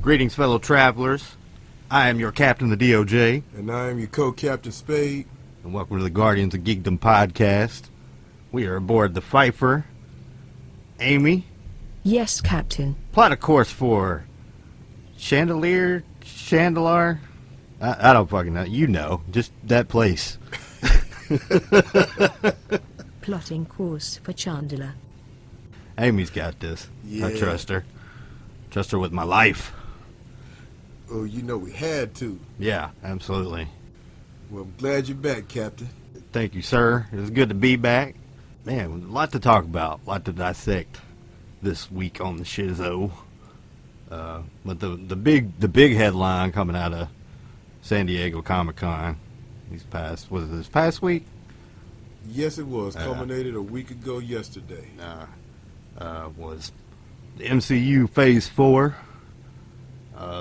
Greetings, fellow travelers. I am your captain, the DOJ. And I am your co-captain, Spade. And welcome to the Guardians of Geekdom podcast. We are aboard the Pfeiffer. Amy? Yes, Captain. Plot a course for Chandelar? I don't fucking know. You know. Just that place. Plotting course for Chandler. Amy's got this. Yeah. I trust her. Trust her with my life. Oh, you know we had to. Yeah, absolutely. Well, I'm glad you're back, Captain. Thank you, sir. It was good to be back. Man, a lot to talk about, a lot to dissect this week on the Shizzo. But the big headline coming out of San Diego Comic-Con this past week? Yes, it was. Culminated a week ago yesterday. Was the MCU Phase 4.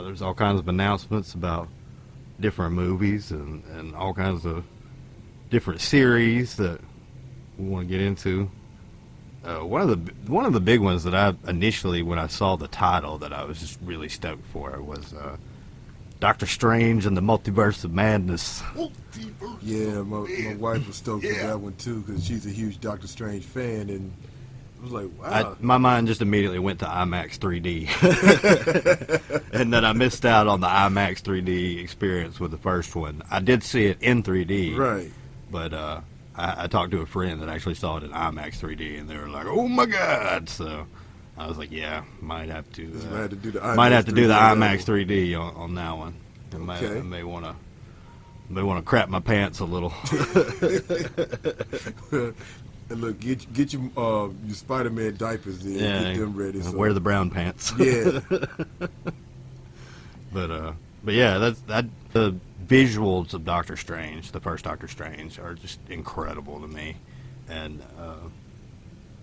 There's all kinds of announcements about different movies and all kinds of different series that we want to get into. One of the big ones that I initially, when I saw the title, that I was just really stoked for was Doctor Strange and the Multiverse of Madness. Yeah, my wife was stoked for that one too because she's a huge Doctor Strange fan, and I was like, wow. My mind just immediately went to IMAX 3D, and then I missed out on the IMAX 3D experience with the first one. I did see it in 3D, right? But I talked to a friend that actually saw it in IMAX 3D, and they were like, "Oh my god!" So I was like, "Yeah, might have to do the IMAX 3D on that one. Okay. I may want to crap my pants a little." And look, get your Spiderman diapers in, get them ready. So. Wear the brown pants. Yeah. But yeah, the visuals of Doctor Strange, the first Doctor Strange, are just incredible to me, and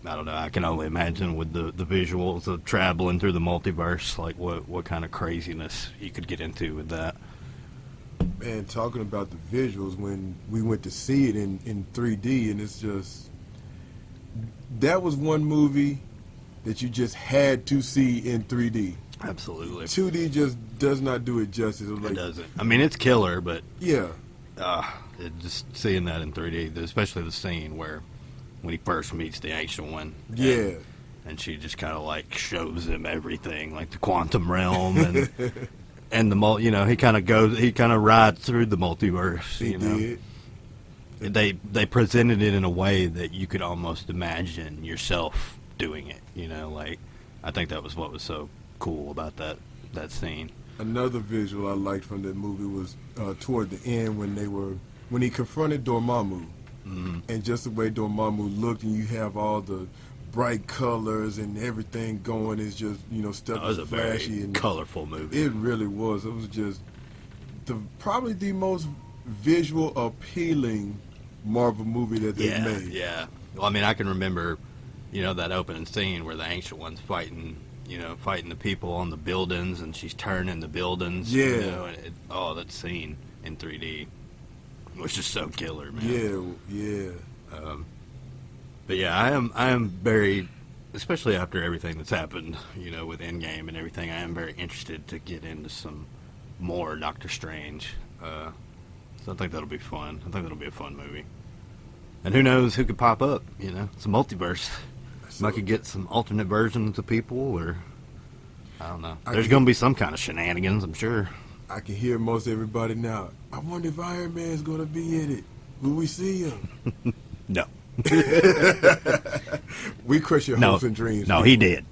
I don't know. I can only imagine with the visuals of traveling through the multiverse, like what kind of craziness you could get into with that. Man, talking about the visuals, when we went to see it in 3D, and it's just, that was one movie that you just had to see in 3D. Absolutely. 2D just does not do it justice. It doesn't. I mean, it's killer, but yeah, just seeing that in 3D, especially the scene where when he first meets the Ancient One. Yeah. And she just kind of like shows him everything, like the quantum realm and and the he kind of rides through the multiverse. He did. They presented it in a way that you could almost imagine yourself doing it. Like I think that was what was so cool about that scene. Another visual I liked from that movie was toward the end when he confronted Dormammu, and just the way Dormammu looked, and you have all the bright colors and everything going is just stuff is flashy and colorful movie. It really was. It was just probably the most visual appealing Marvel movie that they made. Yeah. Well, I mean, I can remember, that opening scene where the Ancient One's fighting the people on the buildings, and she's turning the buildings. Yeah. That scene in 3D was just so killer, man. Yeah. But yeah, I am very, especially after everything that's happened, with Endgame and everything, I am very interested to get into some more Doctor Strange. So I think that'll be fun. I think that'll be a fun movie. And who knows who could pop up, It's a multiverse. I could get some alternate versions of people, or I don't know. There's going to be some kind of shenanigans, I'm sure. I can hear most everybody now. I wonder if Iron Man's going to be in it. Will we see him? No. We crush your hopes and dreams. No, he did.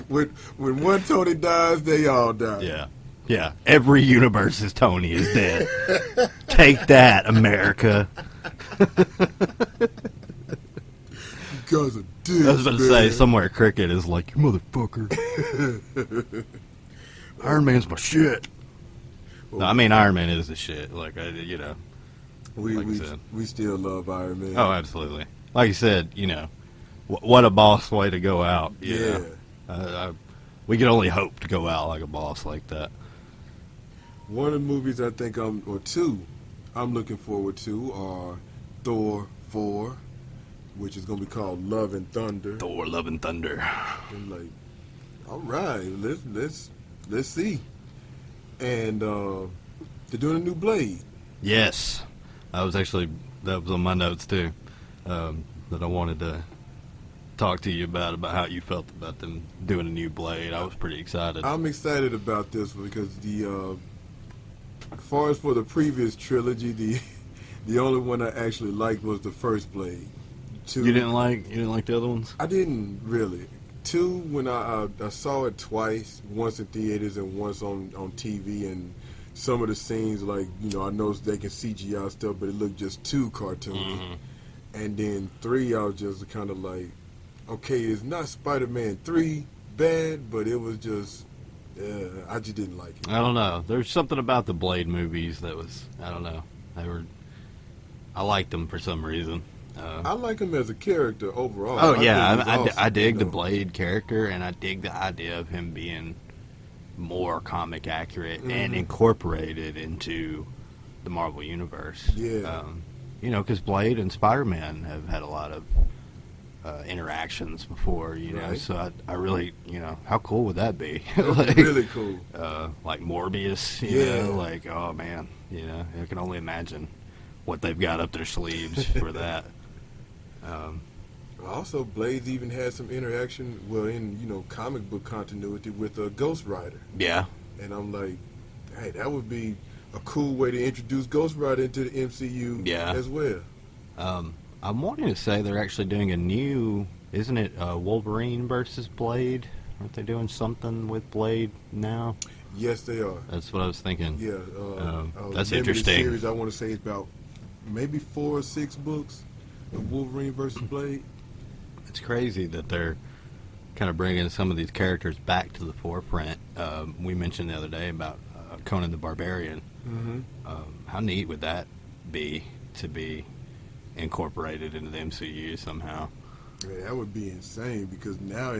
When one Tony dies, they all die. Yeah. Every universe's Tony is dead. Take that, America. You guys are dicks, I was about to say, somewhere Cricket is like, you motherfucker. Iron Man's my shit. No, I mean, Iron Man is the shit. Like, we still love Iron Man. Oh, absolutely. Like you said, what a boss way to go out. Yeah. We can only hope to go out like a boss like that. One of the movies I think two I'm looking forward to are Thor 4, which is going to be called Love and Thunder. Thor, Love and Thunder. And All right, let's see. And they're doing a new Blade. Yes, that was on my notes too. That I wanted to talk to you about how you felt about them doing a new Blade. I was pretty excited. I'm excited about this one because as far as for the previous trilogy, the only one I actually liked was the first Blade. Two, You didn't like the other ones? I didn't really. Two, when I saw it twice, once in theaters and once on TV, and some of the scenes, like, I noticed they can CGI stuff, but it looked just too cartoony. Mm-hmm. And then 3, I was just kind of like, okay, it's not Spider-Man 3 bad, but it was just, I just didn't like it. I don't know. There's something about the Blade movies that was, I don't know. I liked them for some reason. I like him as a character overall. Oh yeah, think he's awesome, I dig the Blade character, and I dig the idea of him being more comic accurate and incorporated into the Marvel universe. Yeah. Because Blade and Spider-Man have had a lot of interactions before, Right. so I really, how cool would that be? That's really cool. Like Morbius, Yeah. like, oh man, I can only imagine what they've got up their sleeves for that. Also, Blades even had some interaction, in comic book continuity with Ghost Rider, Yeah. and I'm like, hey, that would be a cool way to introduce Ghost Rider into the MCU as well. I'm wanting to say they're actually doing a new, isn't it Wolverine versus Blade? Aren't they doing something with Blade now? Yes, they are. That's what I was thinking. Yeah, That's limited interesting. Series, I want to say it's about maybe 4 or 6 books of Wolverine versus Blade. It's crazy that they're kind of bringing some of these characters back to the forefront. We mentioned the other day about Conan the Barbarian. Mm-hmm. How neat would that be to be incorporated into the MCU somehow? Yeah, that would be insane because now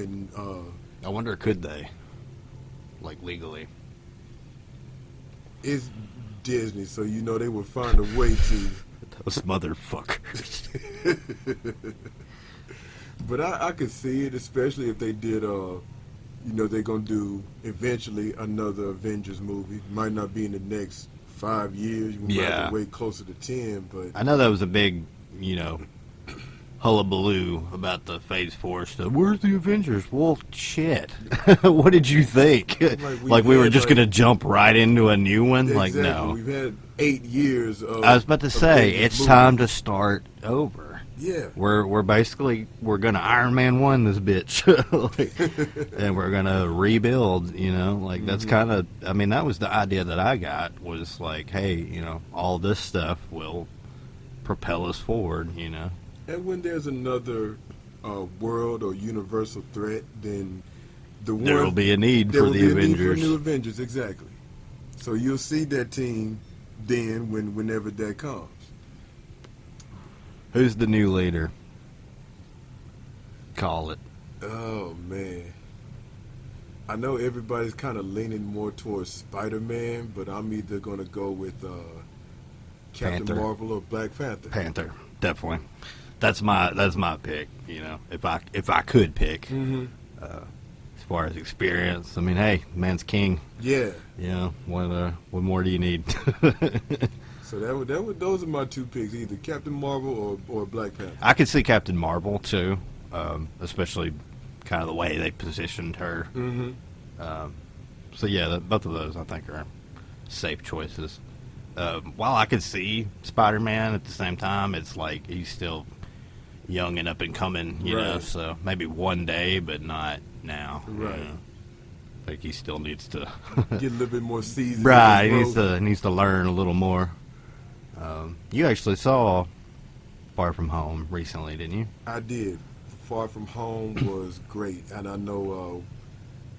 I wonder, could they? Like, legally? it's Disney, so they would find a way to. Those motherfuckers. But I could see it, especially if they did. They're gonna do eventually another Avengers movie. Might not be in the next 5 years. You might have to wait closer to 10. But I know that was a big, hullabaloo about the Phase 4 stuff. Where's the Avengers? Well, shit. What did you think? Like we were just going to jump right into a new one? exactly, Like, no. we've had 8 years of. I was about to say, Avengers it's movies. time to start over. Yeah. We're going to Iron Man 1 this bitch. And we're going to rebuild, like that's kind of, that was the idea that I got was like, hey, all this stuff will propel us forward, And when there's another world or universal threat, then there will be a need there for will the be a need Avengers. for new Avengers, exactly. So you'll see that team then whenever that comes. Who's the new leader? Call it. Oh man, I know everybody's kind of leaning more towards Spider-Man, but I'm either gonna go with Captain Panther. Marvel or Black Panther. Panther, definitely. That's my pick. If I could pick, Mm-hmm. as far as experience, hey, man's king. Yeah. What more do you need? So those are my 2 picks, either Captain Marvel or Black Panther. I could see Captain Marvel too, especially kind of the way they positioned her. Mm-hmm. So yeah, both of those I think are safe choices. While I could see Spider-Man at the same time, it's like he's still young and up and coming, you know. Right. So maybe one day, but not now. Right. Like he still needs to Get a little bit more seasoned. right. and He growth. needs to learn a little more. You actually saw Far From Home recently, didn't you? I did. Far From Home was great, and I know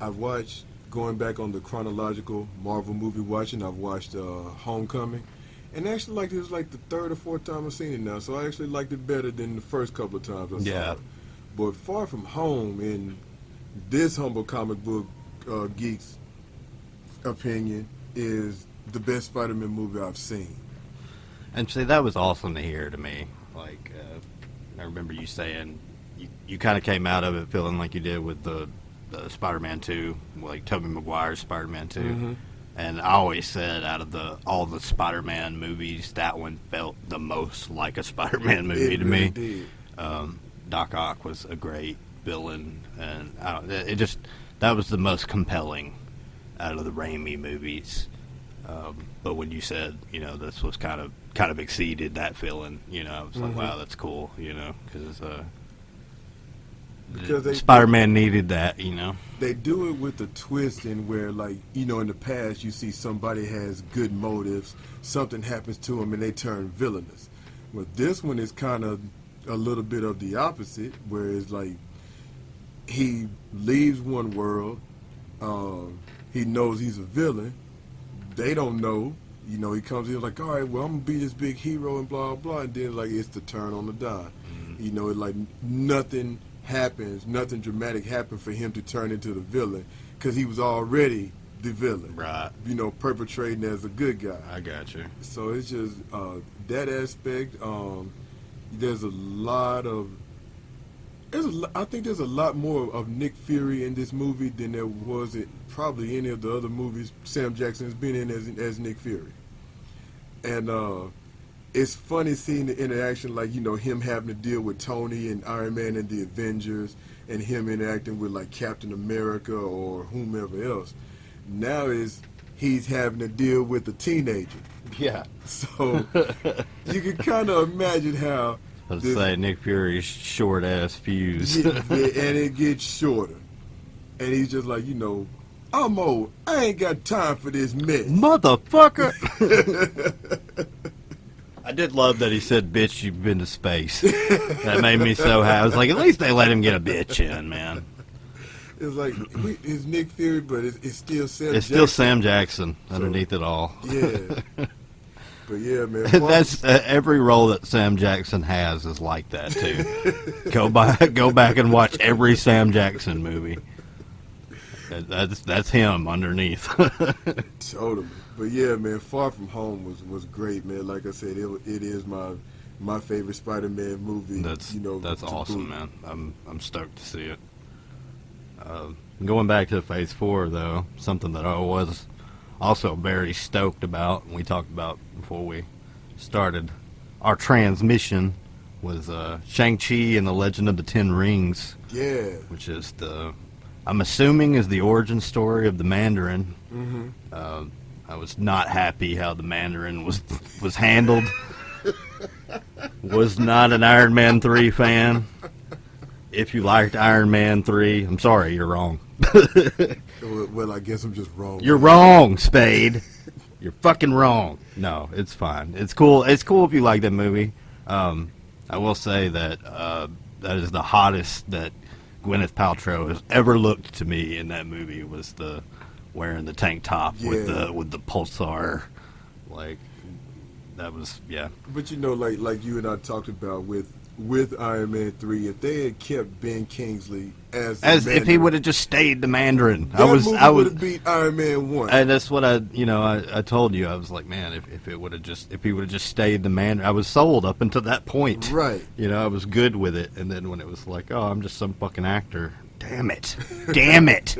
I've watched, going back on the chronological Marvel movie watching, I've watched Homecoming, and actually like it was like the 3rd or 4th time I've seen it now, so I actually liked it better than the first couple of times I saw it. But Far From Home, in this humble comic book geek's opinion, is the best Spider-Man movie I've seen. And see, that was awesome to hear to me. Like, I remember you saying you kind of came out of it feeling like you did with the Spider-Man 2, like Tobey Maguire's Spider-Man 2. Mm-hmm. And I always said out of all the Spider-Man movies, that one felt the most like a Spider-Man movie to really me. Did. Doc Ock was a great villain, and that was the most compelling out of the Raimi movies. But when you said, this was kind of exceeded that feeling, I was like, wow, that's cool, because Spider-Man needed that, They do it with the twist in where, like, in the past you see somebody has good motives, something happens to them and they turn villainous. Well, this one is kind of a little bit of the opposite, where it's like he leaves one world, he knows he's a villain, they don't know, he comes in like, all right, well, I'm gonna be this big hero and blah blah, and then like it's the turn on the dime. It's like nothing dramatic happened for him to turn into the villain, because he was already the villain, right? Perpetrating as a good guy. I got you. So it's just that aspect. There's a lot of I think there's a lot more of Nick Fury in this movie than there was in probably any of the other movies Sam Jackson has been in as Nick Fury. And it's funny seeing the interaction, like, him having to deal with Tony and Iron Man and the Avengers, and him interacting with, like, Captain America or whomever else. Now he's having to deal with a teenager. Yeah. So you can kind of imagine how... Let's say Nick Fury's short-ass fuse. And it gets shorter. And he's just like, I'm old. I ain't got time for this mess. Motherfucker! I did love that he said, bitch, you've been to space. That made me so happy. I was like, at least they let him get a bitch in, man. It's like, it's Nick Fury, but it's still Sam Jackson. It's still Sam Jackson underneath it all. Yeah. But yeah, man. That's every role that Sam Jackson has is like that, too. Go back and watch every Sam Jackson movie. That's him underneath. Totally. But yeah, man, Far From Home was great, man. Like I said, it is my favorite Spider-Man movie. That's awesome, man. I'm stoked to see it. Going back to Phase 4, though, something that I was also very stoked about, and we talked about before we started our transmission, was Shang-Chi and the Legend of the Ten Rings. Yeah. Which is I'm assuming is the origin story of the Mandarin. Mm-hmm. I was not happy how the Mandarin was handled. Was not an Iron Man 3 fan. If you liked Iron Man 3, I'm sorry, you're wrong. Well, I guess I'm just wrong. You're wrong, Spade. You're fucking wrong. No, it's fine. It's cool. It's cool if you like that movie. I will say that that is the hottest that Gwyneth Paltrow has ever looked to me in that movie, was the wearing the tank top with the pulsar, like that was But like you and I talked about with Iron Man 3, if they had kept Ben Kingsley as if he would have just stayed the Mandarin, I would have beat Iron Man 1. And that's what I told you. I was like, man, if he would have just stayed the Mandarin, I was sold up until that point. Right. I was good with it, and then when it was like, oh, I'm just some fucking actor. Damn it. Damn it.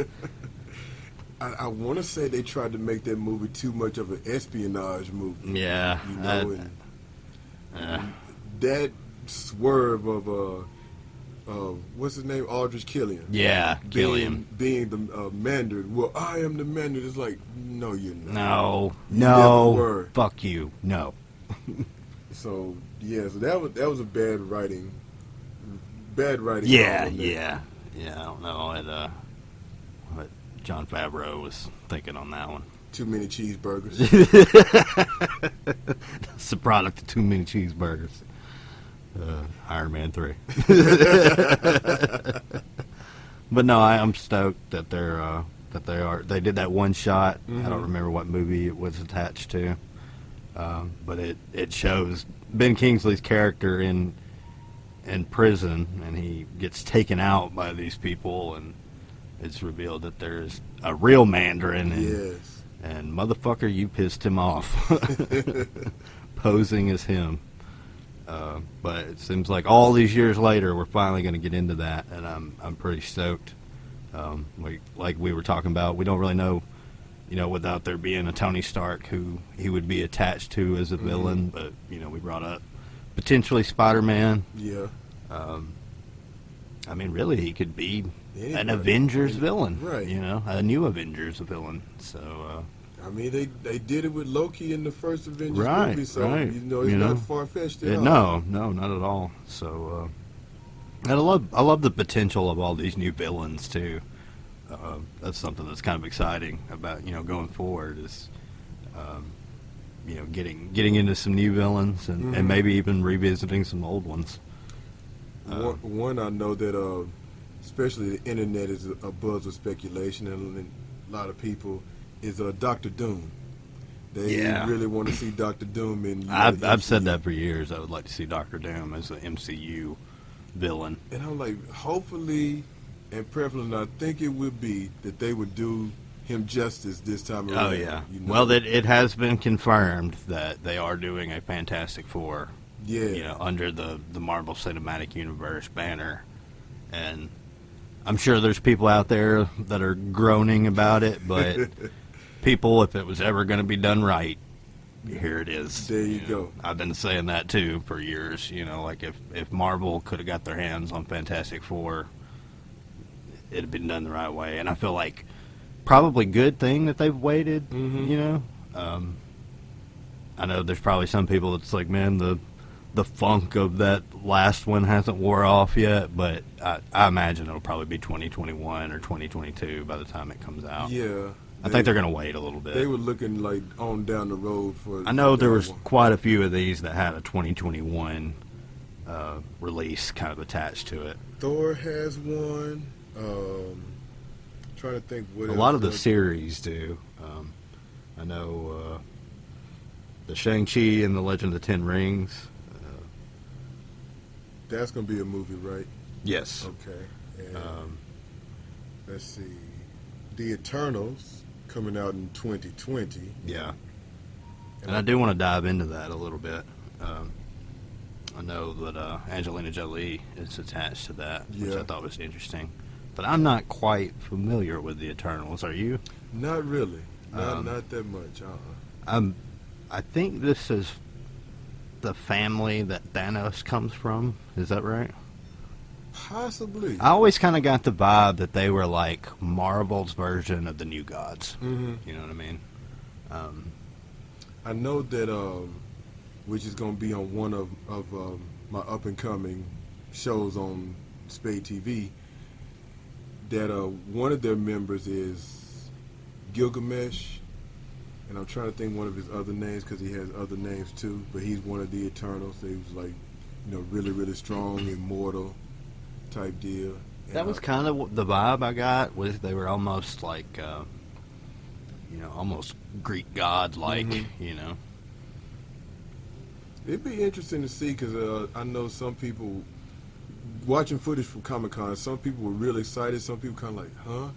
I want to say they tried to make that movie too much of an espionage movie. Yeah. That swerve of what's his name, Aldrich Killian. Yeah, Killian being the Mandarin. Well, I am the Mandarin. It's like, no, you're not. No, fuck you, no. So so that was a bad writing. Yeah. I don't know what Jon Favreau was thinking on that one. Too many cheeseburgers. It's the product of too many cheeseburgers. Iron Man 3. But no, I'm stoked that they did that one shot. Mm-hmm. I don't remember what movie it was attached to, but it shows Ben Kingsley's character in prison, and he gets taken out by these people, and it's revealed that there's a real Mandarin, and motherfucker, you pissed him off. Posing as him. But it seems like all these years later, we're finally going to get into that, and I'm pretty stoked Like we were talking about, we don't really know, without there being a Tony Stark who he would be attached to as a villain. But we brought up potentially Spider-Man. Yeah. I mean, really, he could be an Anybody. Avengers villain, Right. A new Avengers villain. So, I mean, they did it with Loki in the first Avengers Right, movie, so right. it's not far-fetched at all. no, not at all. So, and I love the potential of all these new villains too. That's something that's kind of exciting about going forward is, getting into some new villains and maybe even revisiting some old ones. One I know that, especially the internet, is a buzz of speculation, and a lot of people is Doctor Doom. They really want to see Doctor Doom in. I've said that for years. I would like to see Doctor Doom as an MCU villain. And I'm like, hopefully, and preferably, I think it would be that they would do him justice this time around. Oh yeah. Well, it has been confirmed that they are doing a Fantastic Four. Yeah. Under the Marvel Cinematic Universe banner, and I'm sure there's people out there that are groaning about it, but people, if it was ever going to be done right, here it is. There you go. I've been saying that too for years. Like if Marvel could have got their hands on Fantastic Four, it'd have been done the right way. And I feel like probably good thing that they've waited. I know there's probably some people that's like, man, the funk of that last one hasn't wore off yet, but I imagine it'll probably be 2021 or 2022 by the time it comes out. Yeah. I think they're going to wait a little bit. They were looking like on down the road for. I know there that was one. quite a few of these that had a 2021 release kind of attached to it. Thor has one. Trying to think what A else lot of the was- series do. I know the Shang-Chi and the Legend of the Ten Rings. That's gonna be a movie, right? Yes. Okay. And let's see, The Eternals coming out in 2020. Yeah. And I do want to dive into that a little bit. I know that Angelina Jolie is attached to that, which Yeah. I thought was interesting. But I'm not quite familiar with the Eternals. Are you? Not really. Not that much. I think this is the family that Thanos comes from. Is that right? Possibly. I always kind of got the vibe that they were like Marvel's version of the New Gods. Mm-hmm. You know what I mean? I know that, which is going to be on one of my up and coming shows on Spade TV, that one of their members is Gilgamesh, and I'm trying to think one of his other names because he has other names too. But he's one of the Eternals. So he was like, really, really strong, immortal type deal. That was kind of the vibe I got. Was they were almost like, almost Greek god-like. Mhm. It'd be interesting to see because I know some people watching footage from Comic-Con. Some people were really excited. Some people kind of like, huh?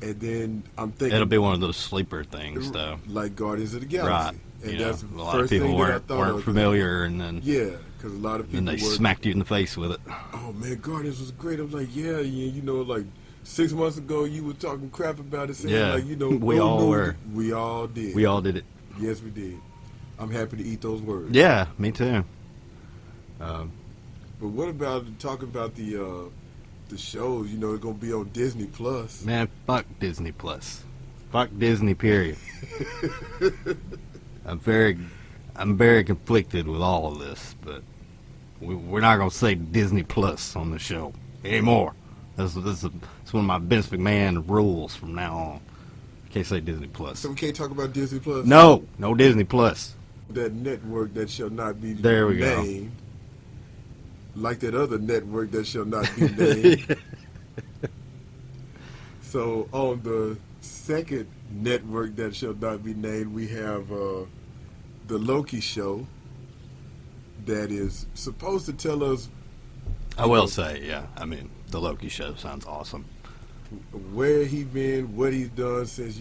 And then I'm thinking It'll be one of those sleeper things, though. like Guardians of the Right. Galaxy. And that's A the lot of first people thing that I thought weren't of. familiar, and then Yeah, because a lot of people they were. smacked you in the face with it. Oh man, Guardians was great. I'm like, yeah, like 6 months ago you were talking crap about it, saying Yeah, like, we all were. We all did. We all did it. Yes, we did. I'm happy to eat those words. Yeah, me too. But what about talking about the shows? It's gonna be on Disney Plus. Man, fuck Disney Plus. Fuck Disney, period. I'm very conflicted with all of this, but we're not gonna say Disney Plus on the show anymore. That's one of my Vince McMahon rules from now on. Can't say Disney Plus. So we can't talk about Disney Plus. No Disney Plus. That network that shall not be There we go. named. Like that other network that shall not be named. So on the second network that shall not be named, we have the Loki show that is supposed to tell us I will say, yeah. I mean, the Loki show sounds awesome. where he been, what he's done since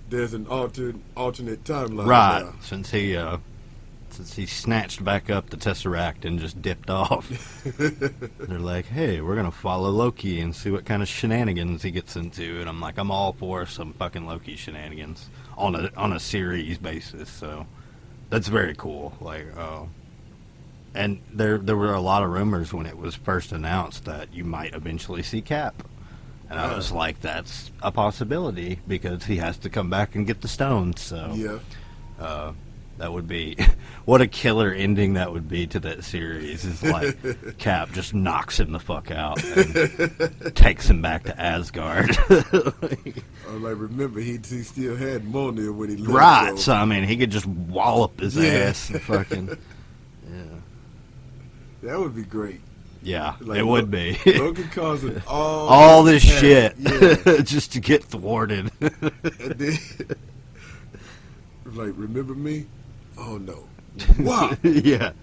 there's an alternate timeline Right, now. since he he snatched back up the Tesseract and just dipped off. They're like, hey, we're going to follow Loki and see what kind of shenanigans he gets into. And I'm like, I'm all for some fucking Loki shenanigans on a series basis. So that's very cool. Like, and there were a lot of rumors when it was first announced that you might eventually see Cap. And I was like, that's a possibility because he has to come back and get the stones. So Yeah. that would be what a killer ending that would be to that series. Is like Cap just knocks him the fuck out and takes him back to Asgard. I'm like, remember, he still had Mjolnir when he left. Right. So I mean, he could just wallop his ass and fucking. Yeah. That would be great. Yeah, Like, it would be. Loki causing all this shit yeah. just to get thwarted. And then, like, remember me? Oh no! Wow. Yeah.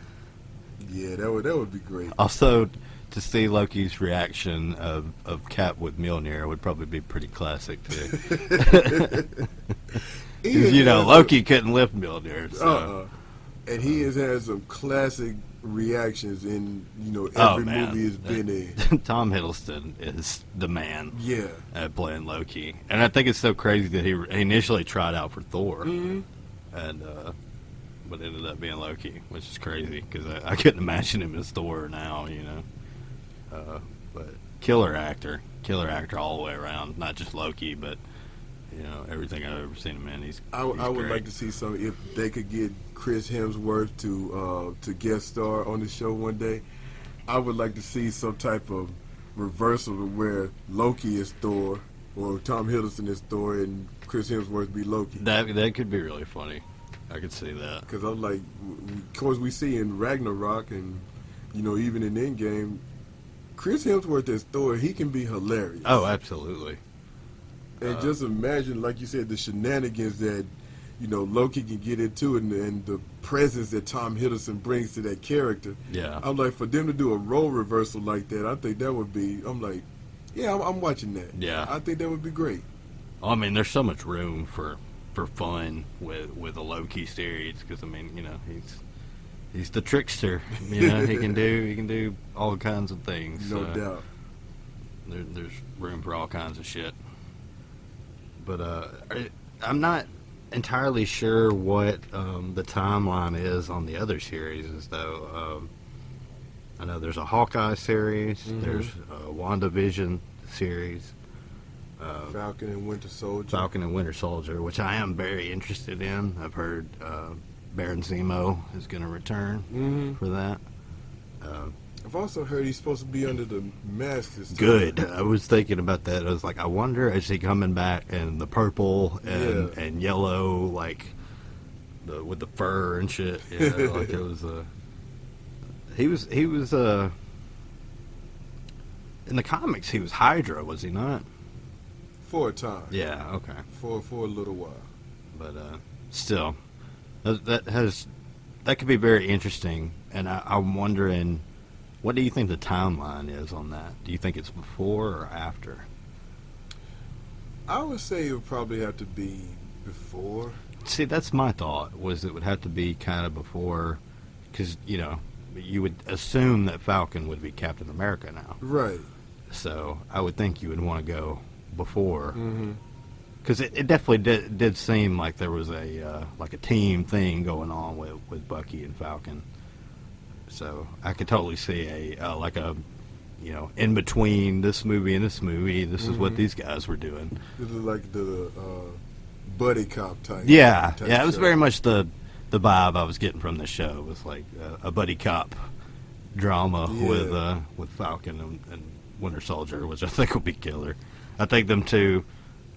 Yeah, that would be great. Also, to see Loki's reaction of Cap with Mjolnir would probably be pretty classic too. Because Loki couldn't lift Mjolnir. So. And he has had some classic reactions in every movie he's been in. Tom Hiddleston is the man. Yeah. At playing Loki, and I think it's so crazy that he initially tried out for Thor, and but ended up being Loki, which is crazy because I couldn't imagine him as Thor now, but killer actor all the way around, not just Loki, but everything I've ever seen him in. He's I would great. like to see some if they could get Chris Hemsworth to guest star on the show one day. I would like to see some type of reversal to where Loki is Thor or Tom Hiddleston is Thor and Chris Hemsworth be Loki. That could be really funny. I could see that. Because I'm like, of course we see in Ragnarok and even in Endgame, Chris Hemsworth as Thor, he can be hilarious. Oh, absolutely. And just imagine, like you said, the shenanigans that Loki can get into and the presence that Tom Hiddleston brings to that character. Yeah. I'm like, for them to do a role reversal like that, I think that would be. I'm like, yeah, I'm watching that. Yeah. I think that would be great. I mean, there's so much room for fun with a Loki series because I mean, he's the trickster. He can do all kinds of things. No doubt. There's room for all kinds of shit. But I'm not entirely sure what the timeline is on the other series, though. I know there's a Hawkeye series. Mm-hmm. There's a WandaVision series. Falcon and Winter Soldier, which I am very interested in. I've heard Baron Zemo is going to return for that. I've also heard he's supposed to be under the mask this time. Good. I was thinking about that. I was like, I wonder, is he coming back in the purple and yellow, like with the fur and shit? Yeah, like it was. He was. In the comics, he was Hydra, was he not? For a time. Yeah. Okay. For a little while. But still, that could be very interesting, and I'm wondering. What do you think the timeline is on that? Do you think it's before or after? I would say it would probably have to be before. See, that's my thought, was it would have to be kind of before, because, you would assume that Falcon would be Captain America now. Right. So I would think you would want to go before. Because it definitely did seem like there was a team thing going on with Bucky and Falcon. So I could totally see in between this movie and this movie, this is what these guys were doing. This is like the buddy cop type. Yeah, type it was show. very much the vibe I was getting from the show. It was like a buddy cop drama with Falcon and Winter Soldier, which I think will be killer. I think them two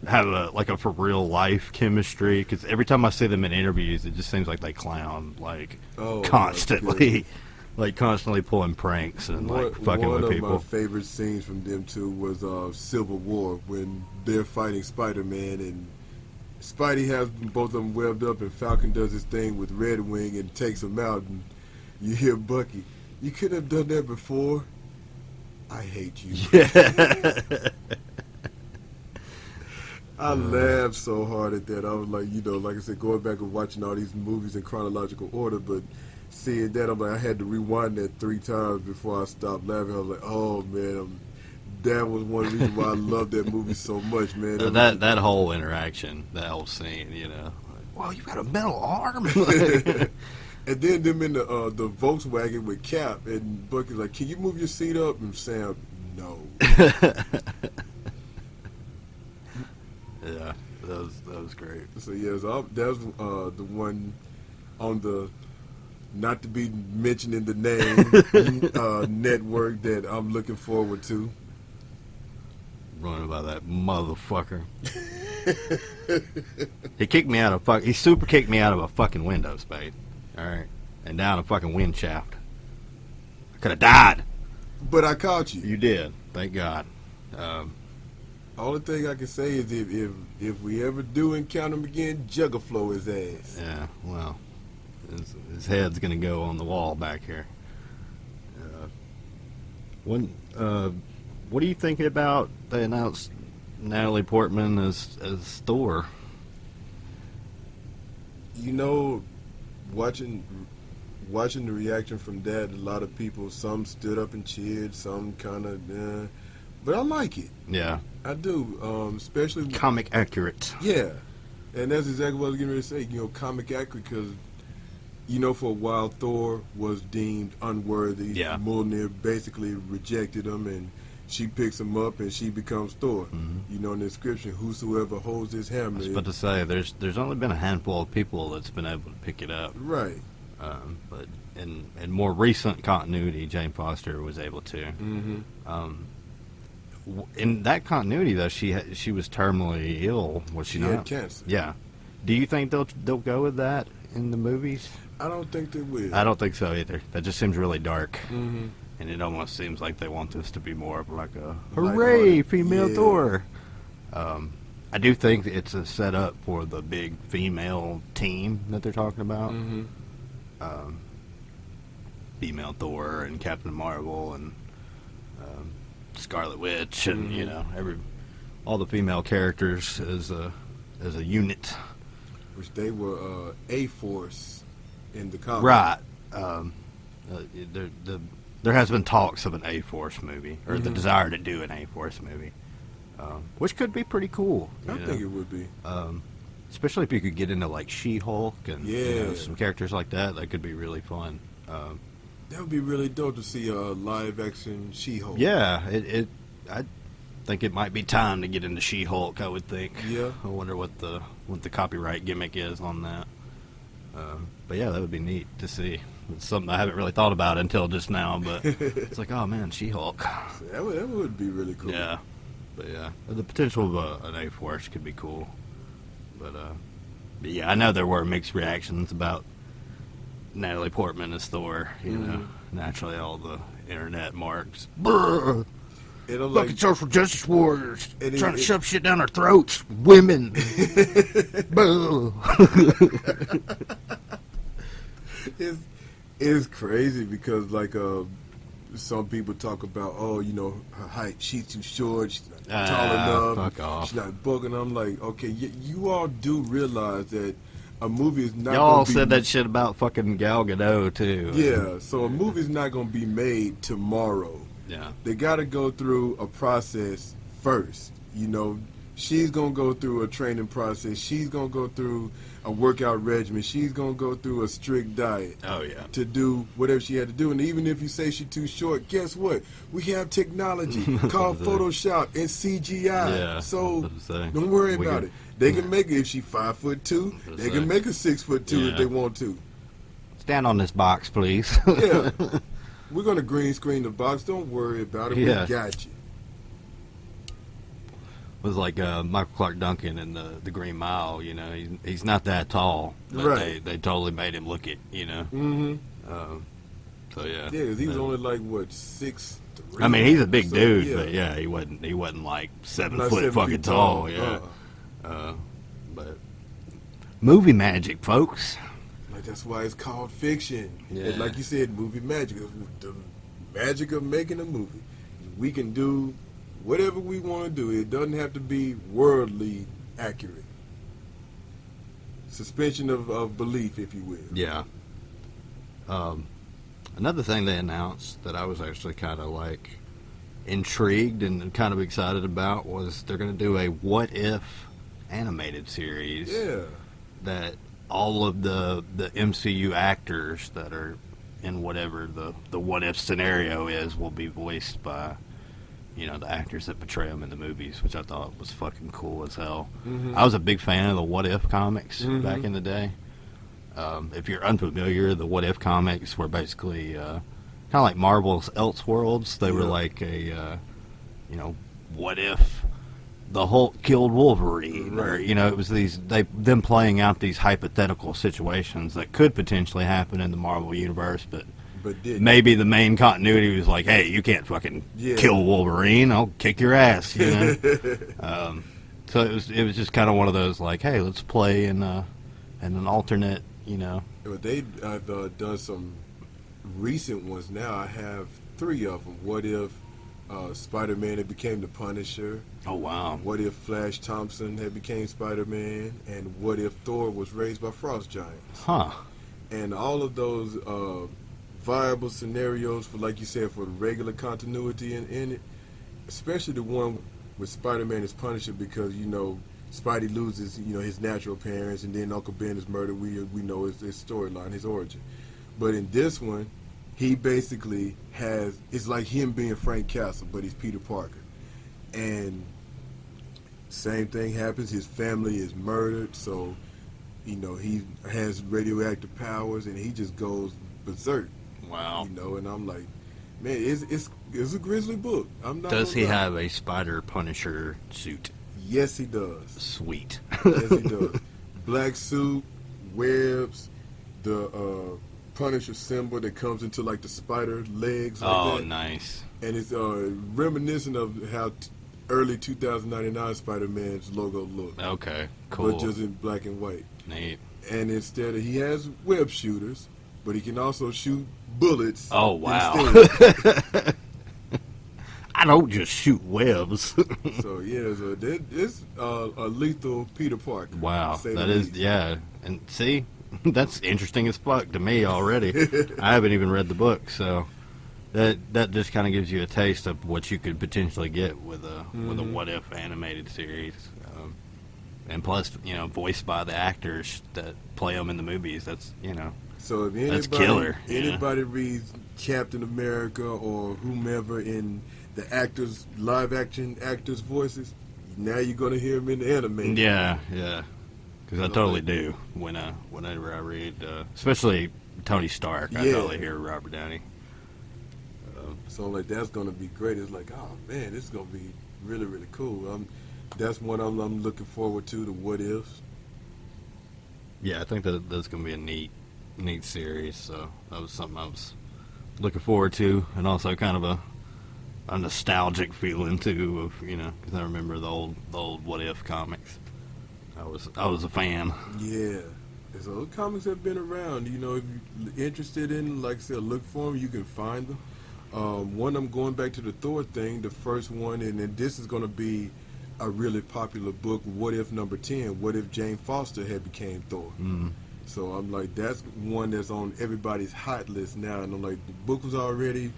have a for real life chemistry because every time I see them in interviews, it just seems like they clown constantly. Like constantly pulling pranks and fucking with people. One of my favorite scenes from them two was Civil War when they're fighting Spiderman and Spidey has both of them webbed up and Falcon does his thing with Red Wing and takes him out and you hear Bucky, you couldn't have done that before. I hate you. Yeah. I laughed so hard at that. I was like, like I said, going back and watching all these movies in chronological order, but seeing that, I'm like, I had to rewind that 3 times before I stopped laughing. I was like, oh man, that was one reason why I love that movie so much, man. That whole interaction, that whole scene, like, wow, you got a metal arm. And then them in the Volkswagen with Cap, and Bucky's like, can you move your seat up? And Sam, no. Yeah, that was great. So yes, that was the one on the not to be mentioned in the name network that I'm looking forward to. Running by that motherfucker. He super kicked me out of a fucking window, Spade. All right, and down a fucking wind shaft. I could have died. But I caught you. You did, thank God. Only thing I can say is if we ever do encounter him again, Juggaflow his ass. Yeah, well, his head's gonna go on the wall back here. What are you thinking about? They announced Natalie Portman as Thor. Watching the reaction from that, a lot of people, some stood up and cheered, some kind of, but I like it. Yeah, I do, especially comic accurate. Yeah, and that's exactly what I was getting ready to say. Comic accurate because, for a while Thor was deemed unworthy. Yeah, Mjolnir basically rejected him, and she picks him up and she becomes Thor. Mm-hmm. In the description, whosoever holds his hammer. I was about to say, there's only been a handful of people that's been able to pick it up. Right. But in more recent continuity, Jane Foster was able to. Mm-hmm. In that continuity, though, she was terminally ill, was she not? She had cancer. Yeah. Do you think they'll go with that in the movies? I don't think they will. I don't think so either. That just seems really dark. Mm-hmm. And it almost seems like they want this to be more of like a hooray, female Thor. I do think it's a setup for the big female team that they're talking about. Mm-hmm. Female Thor and Captain Marvel and Scarlet Witch and all the female characters as a unit. Which they were A-Force in the comic. Right. There has been talks of an A-Force movie, or the desire to do an A-Force movie, which could be pretty cool. I think it would be. Especially if you could get into, like, She-Hulk and some characters like that. That could be really fun. That would be really dope to see a live-action She-Hulk. Yeah, I think it might be time to get into She-Hulk, I would think. Yeah. I wonder what the copyright gimmick is on that. But yeah, that would be neat to see. It's something I haven't really thought about until just now, but it's like, oh man, She-Hulk. That would be really cool. Yeah, but yeah, the potential of an A-Force could be cool. But yeah, I know there were mixed reactions about Natalie Portman as Thor. You know, naturally all the internet marks. Brr! Fucking social justice warriors trying to shove shit down our throats. Women. Boo. It's crazy because some people talk about her height, she's too short, she's not tall enough, fuck off. she's not bugging. I'm like, okay, you all do realize that a movie is not. Y'all said that shit about fucking Gal Gadot too. Yeah, so a movie's not going to be made tomorrow. Yeah, they got to go through a process first. She's going to go through a training process. She's going to go through a workout regimen. She's going to go through a strict diet. Oh, yeah. To do whatever she had to do. And even if you say she's too short, guess what? We have technology called Photoshop and CGI. Yeah, so don't worry about it. They can make it if she's 5'2". They can make her 6'2" if they want to. Stand on this box, please. Yeah. We're going to green screen the box. Don't worry about it. Yeah. We got you. Was like Michael Clark Duncan in the Green Mile. He's not that tall, but right. they totally made him look it. Mm-hmm. So yeah. Yeah, because he was only like 6'3". I mean, he's a big dude, but yeah, he wasn't like 7 foot fucking tall. Yeah. But movie magic, folks. Like that's why it's called fiction. Yeah. It's like you said, movie magic. It's the magic of making a movie. We can do whatever we want to do. It doesn't have to be worldly accurate. Suspension of belief, if you will. Yeah. Another thing they announced that I was actually kind of like intrigued and kind of excited about was they're going to do a What If animated series. Yeah. That all of the MCU actors that are in whatever the What If scenario is will be voiced by, you know, the actors that portray them in the movies, which I thought was fucking cool as hell. Mm-hmm. I was a big fan of the What If comics Mm-hmm. back in the day. If you're unfamiliar, the What If comics were basically kind of like Marvel's Elseworlds. They were like a, you know, what if the Hulk killed Wolverine? Or, you know, it was them playing out these hypothetical situations that could potentially happen in the Marvel universe, but didn't. maybe the main continuity was like, hey, you can't fucking kill Wolverine. I'll kick your ass, you know? So it was just kind of one of those like, hey, let's play in an alternate, you know. But I've done some recent ones now. I have 3 of them. What if Spider-Man had became the Punisher? Oh, wow. What if Flash Thompson had became Spider-Man? And what if Thor was raised by frost giants? Huh. And all of those viable scenarios for, like you said, for the regular continuity in it, especially the one with Spider-Man as Punisher, because, you know, Spidey loses, you know, his natural parents, and then Uncle Ben is murdered. We know his storyline, his origin. But in this one, he basically it's like him being Frank Castle, but he's Peter Parker. And same thing happens. His family is murdered, so, you know, he has radioactive powers, and he just goes berserk. Wow. You know, and I'm like, man, it's a grisly book. I'm not. Does he have a Spider Punisher suit? Yes, he does. Sweet. Yes, he does. Black suit, webs, the Punisher symbol that comes into like the spider legs. Like that. Nice. And it's reminiscent of how early 2099 Spider-Man's logo looked. Okay, cool. But just in black and white. Neat. And instead he has web shooters, but he can also shoot bullets. Oh, wow. instead. I don't just shoot webs. So yeah, so it's a lethal Peter Parker. Wow, to say that the is, least. yeah. And see, that's interesting as fuck to me already. I haven't even read the book, so that just kind of gives you a taste of what you could potentially get with a What If animated series. And plus, you know, voiced by the actors that play them in the movies. That's, you know, So if that's killer. Anybody reads Captain America or whomever in the actors, live action actors' voices, now you're gonna hear them in the anime. Yeah, yeah. Because I totally do whenever I read, especially Tony Stark. I totally hear Robert Downey. So like that's gonna be great. It's like, oh man, this is gonna be really really cool. That's one I'm looking forward to. The What Ifs. Yeah, I think that's gonna be a neat series. So that was something I was looking forward to, and also kind of a nostalgic feeling too of, you know, because I remember the old What If comics. I was a fan. Yeah. And so those comics have been around. You know, if you're interested in, like I said, look for them. You can find them. One, I'm going back to the Thor thing, the first one, and then this is going to be a really popular book, What If number 10, What If Jane Foster had became Thor? So I'm like, that's one that's on everybody's hot list now, and I'm like, the book was already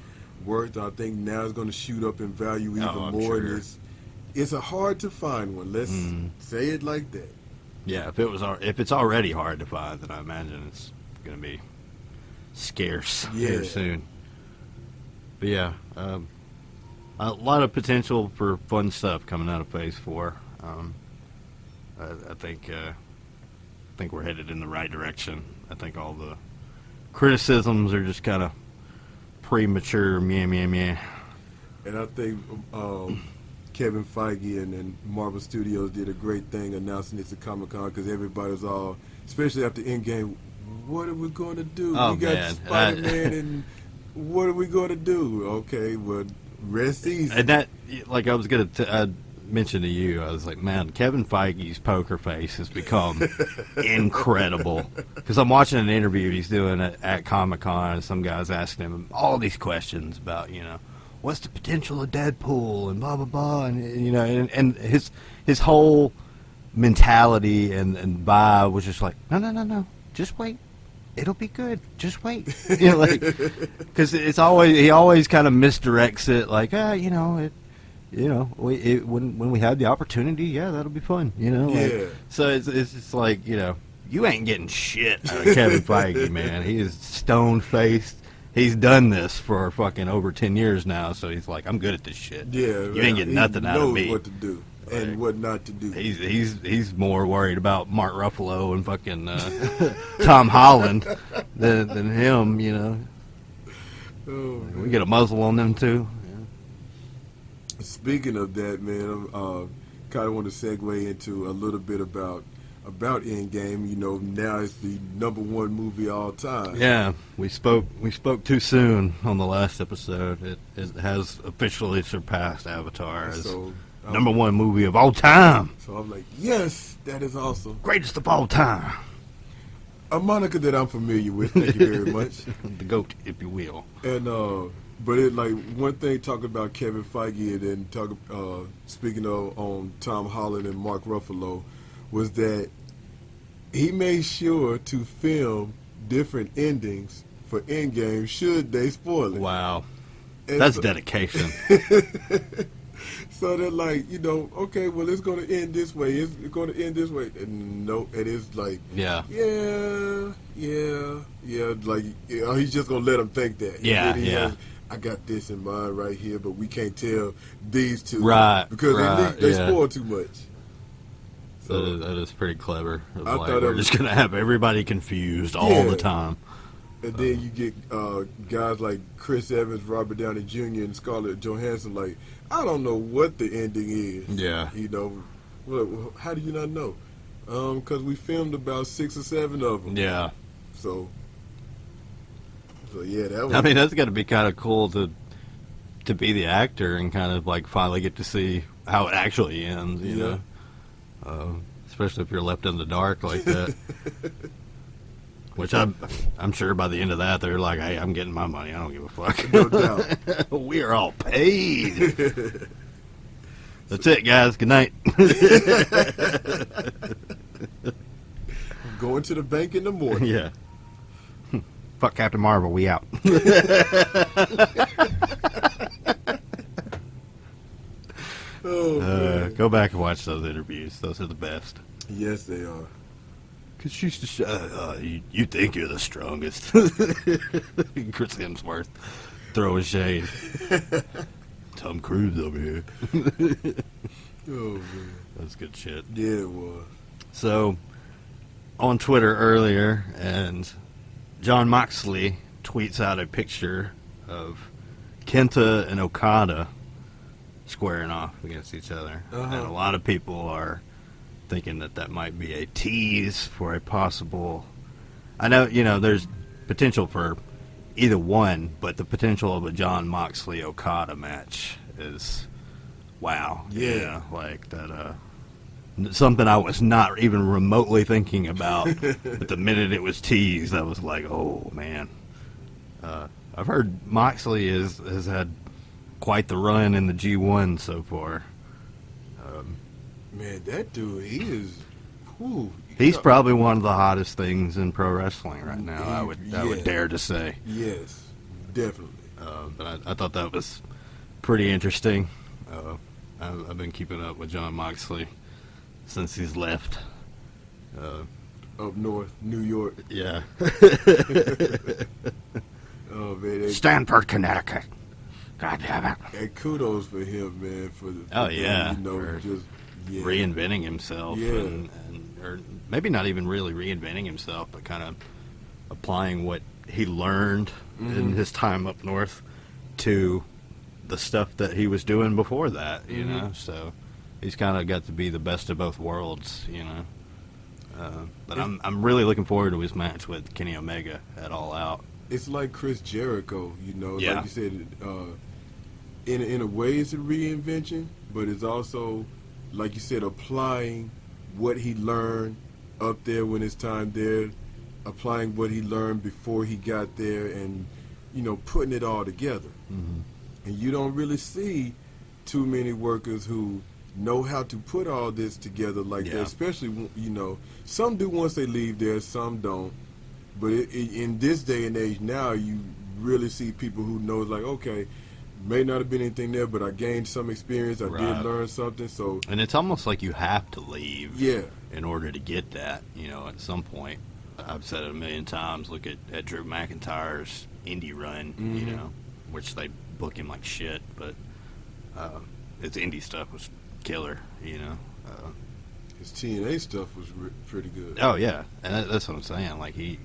worth, I think now it's going to shoot up in value even I'm more, sure. and it's a hard to find one, let's say it like that. Yeah, if it's already hard to find, then I imagine it's going to be scarce here soon. But yeah, a lot of potential for fun stuff coming out of Phase 4. I think we're headed in the right direction. I think all the criticisms are just kind of premature, meh. And I think Kevin Feige and Marvel Studios did a great thing announcing it's a Comic-Con, because everybody was all, especially after Endgame, what are we going to do? Oh, we got man. Spider-Man, and what are we going to do? Okay, well, rest easy. And that, like I was going to mention to you, I was like, man, Kevin Feige's poker face has become incredible. Because I'm watching an interview he's doing at Comic-Con, and some guy's asking him all these questions about, you know, what's the potential of Deadpool and blah blah blah, and you know, and his whole mentality and vibe was just like, no, just wait. It'll be good. Just wait. You know, like, because he always kind of misdirects it, like, when we have the opportunity, yeah, that'll be fun. You know, like, so it's just like, you ain't getting shit out of Kevin Feige, man. He is stone faced. He's done this for fucking over 10 years now, so he's like, I'm good at this shit. Yeah, you ain't getting nothing out of me. He knows what to do and what not to do. He's more worried about Mark Ruffalo and fucking Tom Holland than him. You know. Oh, we get a muzzle on them too. Yeah. Speaking of that, man, I kind of want to segue into a little bit about Endgame. You know, now it's the #1 movie all time. Yeah, we spoke too soon on the last episode. It has officially surpassed Avatar as #1 movie of all time. So I'm like, yes, that is awesome. Greatest of all time. A moniker that I'm familiar with. Thank you very much. The GOAT, if you will. And but it like one thing talking about Kevin Feige and then speaking of on Tom Holland and Mark Ruffalo was that he made sure to film different endings for Endgame should they spoil it. Wow. And that's dedication. So they're like, okay, well, it's going to end this way. It's going to end this way. And no, it is like, yeah. Like, he's just going to let them think that. Yeah. I got this in mind right here, but we can't tell these two. Right. Because they spoil too much. So that is pretty clever. We're just going to have everybody confused all the time. And then you get guys like Chris Evans, Robert Downey Jr., and Scarlett Johansson. Like, I don't know what the ending is. Yeah. Well, how do you not know? Because we filmed about 6 or 7 of them. Yeah. So yeah, that was. I mean, that's got to be kind of cool to be the actor and kind of like finally get to see how it actually ends. You know, especially if you're left in the dark like that. Which I'm sure by the end of that they're like, hey, I'm getting my money. I don't give a fuck. No doubt. We are all paid. That's it, guys. Good night. Going to the bank in the morning. Yeah. Fuck Captain Marvel. We out. Go back and watch those interviews. Those are the best. Yes, they are. Because she's just, you think you're the strongest. Chris Hemsworth throwing shade. Tom Cruise over here. Oh, man. That's good shit. Yeah, it was. So, on Twitter earlier, and Jon Moxley tweets out a picture of Kenta and Okada squaring off against each other. And a lot of people are thinking that might be a tease for a possible. I know, there's potential for either one, but the potential of a Jon Moxley Okada match is wow. Yeah, like that. Something I was not even remotely thinking about, but the minute it was teased, I was like, oh man. I've heard Moxley has had quite the run in the G1 so far. Man, that dude, he is. He's probably one of the hottest things in pro wrestling right now. I would dare to say. Yes, definitely. But I thought that was pretty interesting. I've been keeping up with Jon Moxley since he's left. Up north, New York. Yeah. Oh man, Stanford, Connecticut. God damn it. And kudos for him, man. For just reinventing himself, or maybe not even really reinventing himself, but kind of applying what he learned in his time up north to the stuff that he was doing before that. You know, so he's kind of got to be the best of both worlds. But I'm really looking forward to his match with Kenny Omega at All Out. It's like Chris Jericho, Yeah. Like you said. In a way, it's a reinvention, but it's also, like you said, applying what he learned up there when it's time there, applying what he learned before he got there, and putting it all together. And you don't really see too many workers who know how to put all this together like that. Especially, some do once they leave there, some don't. But in this day and age now, you really see people who know, like, okay, may not have been anything there, but I gained some experience. I did learn something. So, and it's almost like you have to leave, yeah, in order to get that. At some point, I've said it a million times. Look at Drew McIntyre's indie run, which they book him like shit, but his indie stuff was killer. His TNA stuff was pretty good. Oh yeah, and that's what I'm saying. Like he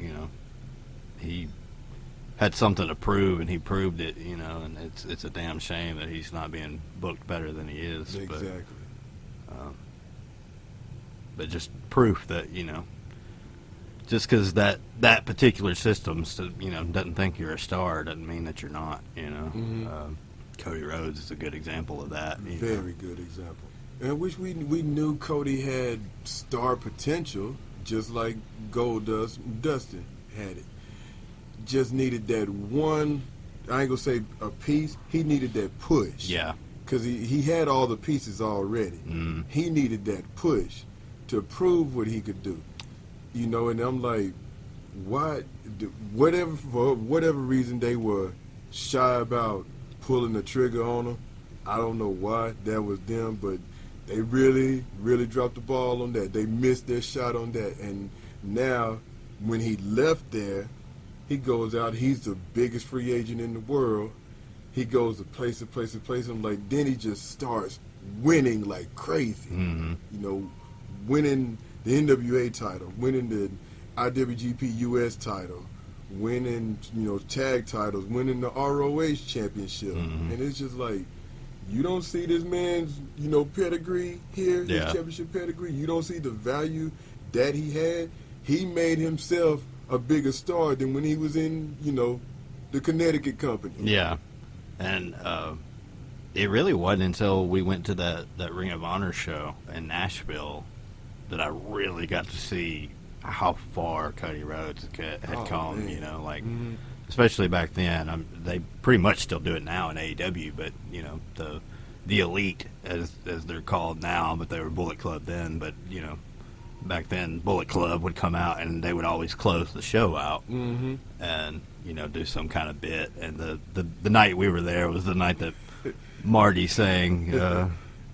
had something to prove, and he proved it. And it's a damn shame that he's not being booked better than he is. Exactly. But just proof that just because that particular system doesn't think you're a star doesn't mean that you're not. Cody Rhodes is a good example of that. Very good example. And I wish we knew Cody had star potential, just like Dustin had it. Just needed that one, I ain't gonna say a piece, he needed that push. Yeah. Because he had all the pieces already. He needed that push to prove what he could do. And I'm like, for whatever reason they were shy about pulling the trigger on him. I don't know why that was them, but they really, really dropped the ball on that. They missed their shot on that. And now, when he left there, he goes out. He's the biggest free agent in the world. He goes to place to place to place. I'm like, then he just starts winning like crazy. Winning the NWA title, winning the IWGP US title, winning, tag titles, winning the ROH championship. And it's just like, you don't see this man's, pedigree here, his championship pedigree. You don't see the value that he had. He made himself a bigger star than when he was in, the Connecticut company. Yeah. And it really wasn't until we went to that Ring of Honor show in Nashville that I really got to see how far Cody Rhodes had come, especially back then. They pretty much still do it now in AEW, but the Elite, as they're called now, but they were Bullet Club then. But back then, Bullet Club would come out and they would always close the show out and do some kind of bit. And the night we were there was the night that Marty sang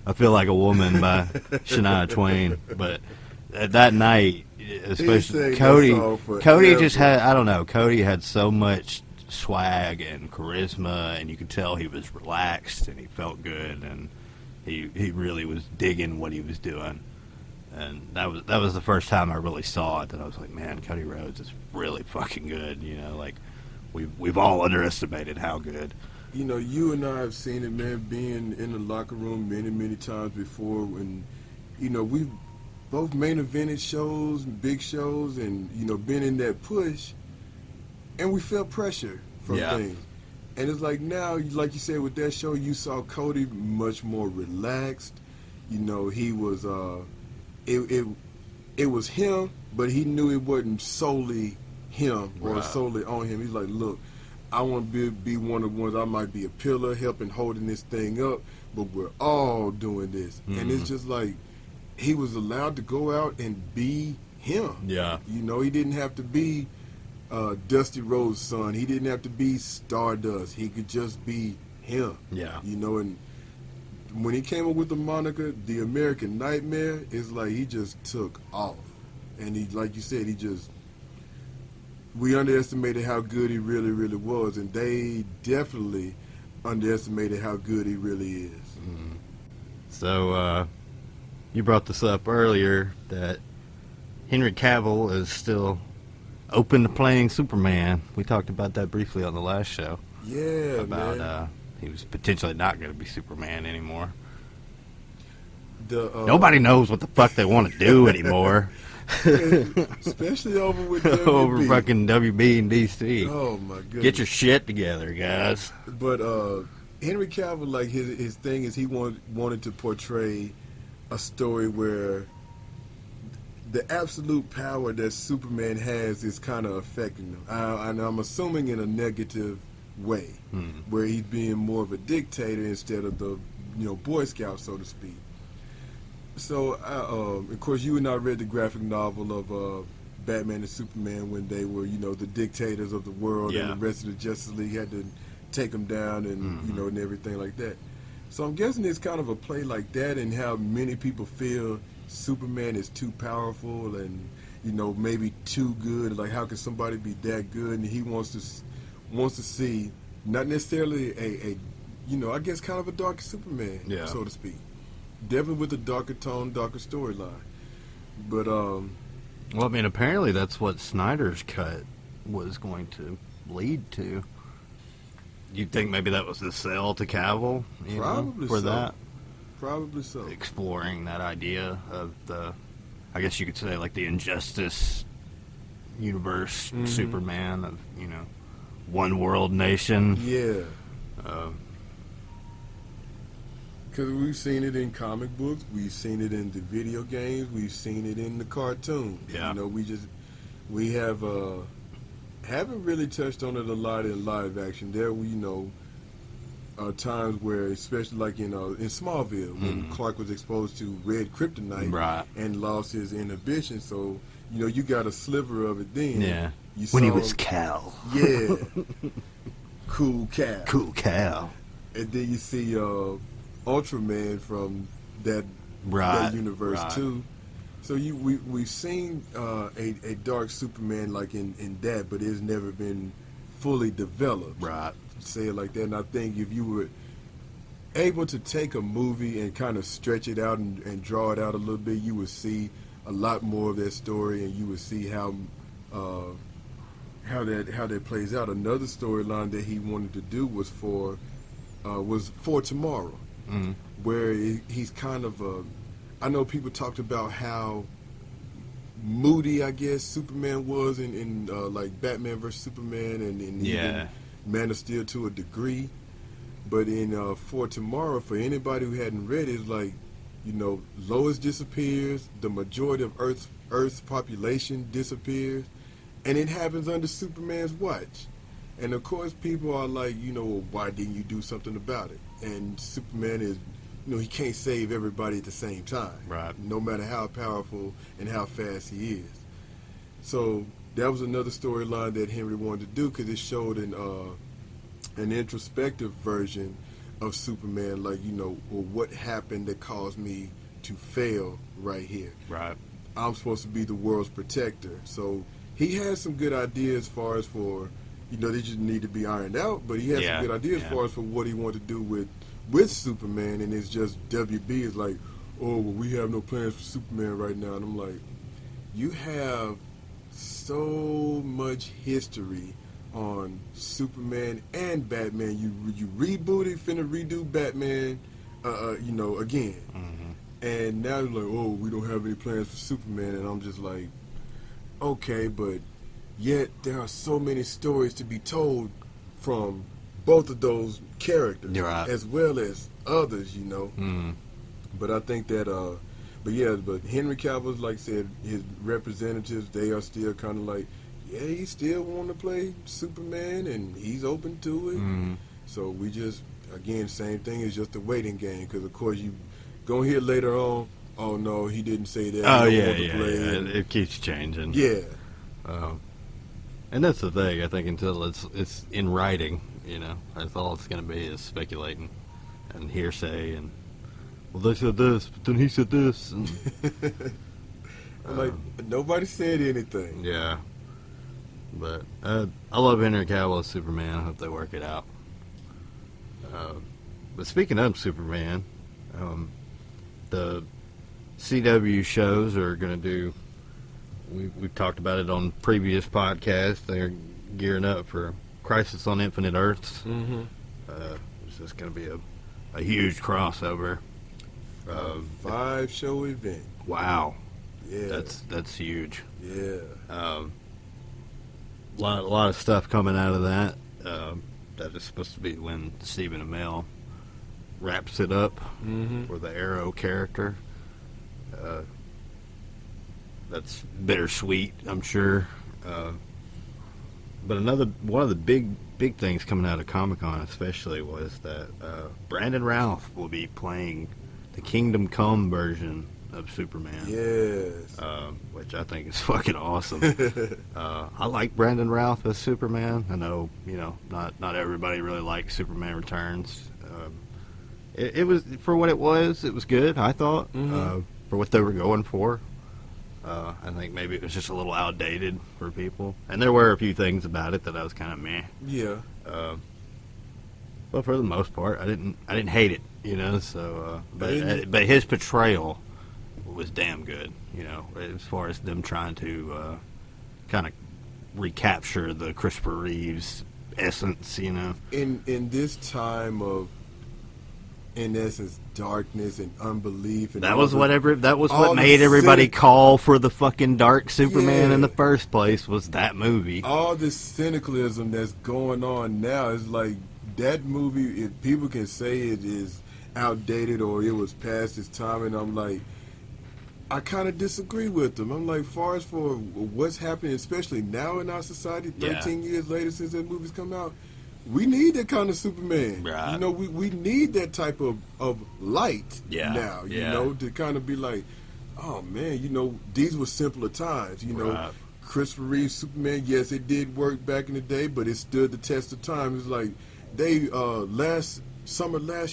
"I Feel Like a Woman" by Shania Twain. But that night, especially Cody just had, I don't know, Cody had so much swag and charisma, and you could tell he was relaxed and he felt good, and he really was digging what he was doing. And that was the first time I really saw it, that I was like, man, Cody Rhodes is really fucking good. Like we've all underestimated how good. You and I have seen it, man, being in the locker room many, many times before, and we've both main evented shows, big shows, and been in that push, and we felt pressure from things. And it's like now, like you said, with that show, you saw Cody much more relaxed. He was it was him, but he knew it wasn't solely him or solely on him. He's like, look, I want to be one of the ones. I might be a pillar helping holding this thing up, but we're all doing this. And it's just like, he was allowed to go out and be him. Yeah. He didn't have to be Dusty Rhodes' son. He didn't have to be Stardust. He could just be him. Yeah. And when he came up with the moniker, The American Nightmare, it's like he just took off. And he, like you said, we underestimated how good he really, really was, and they definitely underestimated how good he really is. So, you brought this up earlier, that Henry Cavill is still open to playing Superman. We talked about that briefly on the last show. Yeah, about he was potentially not going to be Superman anymore. Nobody knows what the fuck they want to do anymore. Especially over with WB. Over fucking WB and DC. Oh my goodness. Get your shit together, guys. But Henry Cavill, like his thing is, he wanted to portray a story where the absolute power that Superman has is kind of affecting him. And I'm assuming in a negative way, where he's being more of a dictator instead of the Boy Scout, so to speak. So, of course, you and I read the graphic novel of Batman and Superman when they were, the dictators of the world, Yeah. and the rest of the Justice League had to take them down, and and everything like that. So I'm guessing it's kind of a play like that, and how many people feel Superman is too powerful and maybe too good. Like, how can somebody be that good? And he wants to see not necessarily a I guess kind of a darker Superman, Yeah. so to speak. Definitely with a darker tone, darker storyline. But Well, I mean, apparently that's what Snyder's cut was going to lead to. You'd think maybe that was the sell to Cavill, Probably for so. that, probably so. exploring that idea of the, I guess you could say, like the Injustice universe, Superman of one world nation. Yeah. Uh, Because we've seen it in comic books, we've seen it in the video games, we've seen it in the cartoons. Yeah. We haven't really touched on it a lot in live action. There, are times where, especially like in Smallville, when Clark was exposed to red kryptonite, Right. and lost his inhibition. So you got a sliver of it then. yeah. You When he saw was him- Cal. Yeah. Cool cat. Cool Cal. And then you see Ultraman from that Right. universe right. too. So we've seen a dark Superman like in that, but it's never been fully developed. Right. Say it like that. And I think if you were able to take a movie and kind of stretch it out and draw it out a little bit, you would see a lot more of that story, and you would see how that plays out. Another storyline that he wanted to do was for tomorrow, where he's kind of I know people talked about how moody, I guess, Superman was in like Batman vs Superman and Yeah. even Man of Steel to a degree. But in For Tomorrow, for anybody who hadn't read it, it's like, Lois disappears, the majority of Earth's population disappears, and it happens under Superman's watch. And of course, people are like, well, why didn't you do something about it? And Superman is, he can't save everybody at the same time. Right. No matter how powerful and how fast he is. So that was another storyline that Henry wanted to do, because it showed an introspective version of Superman, like, well, what happened that caused me to fail right here? Right. I'm supposed to be the world's protector. So he has some good ideas as far as for, they just need to be ironed out, but he has Yeah, some good ideas yeah. as far as for what he wanted to do with Superman, and it's just WB is like, oh, well, we have no plans for Superman right now. And I'm like, you have so much history on Superman and Batman. You rebooted, finna redo Batman, again. And now you're like, oh, we don't have any plans for Superman. And I'm just like, okay, but yet there are so many stories to be told from both of those characters, You're right. as well as others, But I think that, but Henry Cavill, like I said, his representatives, they are still kind of like, yeah, he still want to play Superman, and he's open to it. So we just, again, same thing, it's just a waiting game, because of course you gonna hear later on, oh no, he didn't say that. Oh, He don't yeah, want to yeah, play. yeah. It keeps changing. Yeah. And that's the thing, I think, until it's in writing, that's all it's going to be is speculating and hearsay and, well, they said this, but then he said this. And, Like, nobody said anything. yeah. But I love Henry Cavill as Superman. I hope they work it out. But speaking of Superman, the CW shows are going to do, we've talked about it on previous podcasts, they're gearing up for Crisis on Infinite Earths. It's just going to be a huge crossover. 5-show event. Wow. Yeah. That's huge. Yeah. A lot of stuff coming out of that. That is supposed to be when Stephen Amell wraps it up for the Arrow character. That's bittersweet, I'm sure. But one of the big things coming out of Comic-Con especially was that Brandon Routh will be playing the Kingdom Come version of Superman. Yes. Which I think is fucking awesome. I like Brandon Routh as Superman. I know, not everybody really likes Superman Returns. It was, for what it was good, I thought, for what they were going for. I think maybe it was just a little outdated for people. And there were a few things about it that I was kind of meh. Yeah. But for the most part, I didn't hate it, so, but his portrayal was damn good, as far as them trying to kind of recapture the Christopher Reeves essence, In this time of, in essence, darkness and unbelief, and that was what all made the everybody cynic- call for the fucking dark Superman Yeah. in the first place, was that movie. all this cynicalism that's going on now is like that movie. If people can say it is outdated or it was past its time, and I'm like, I kind of disagree with them. I'm like, far as for what's happening, especially now in our society, 13 years later since that movie's come out, we need that kind of Superman. Right. We need that type of light now, Yeah. to kind of be like, oh man, these were simpler times, Right. Christopher Reeve Superman, yes, it did work back in the day, but it stood the test of time. It's like they last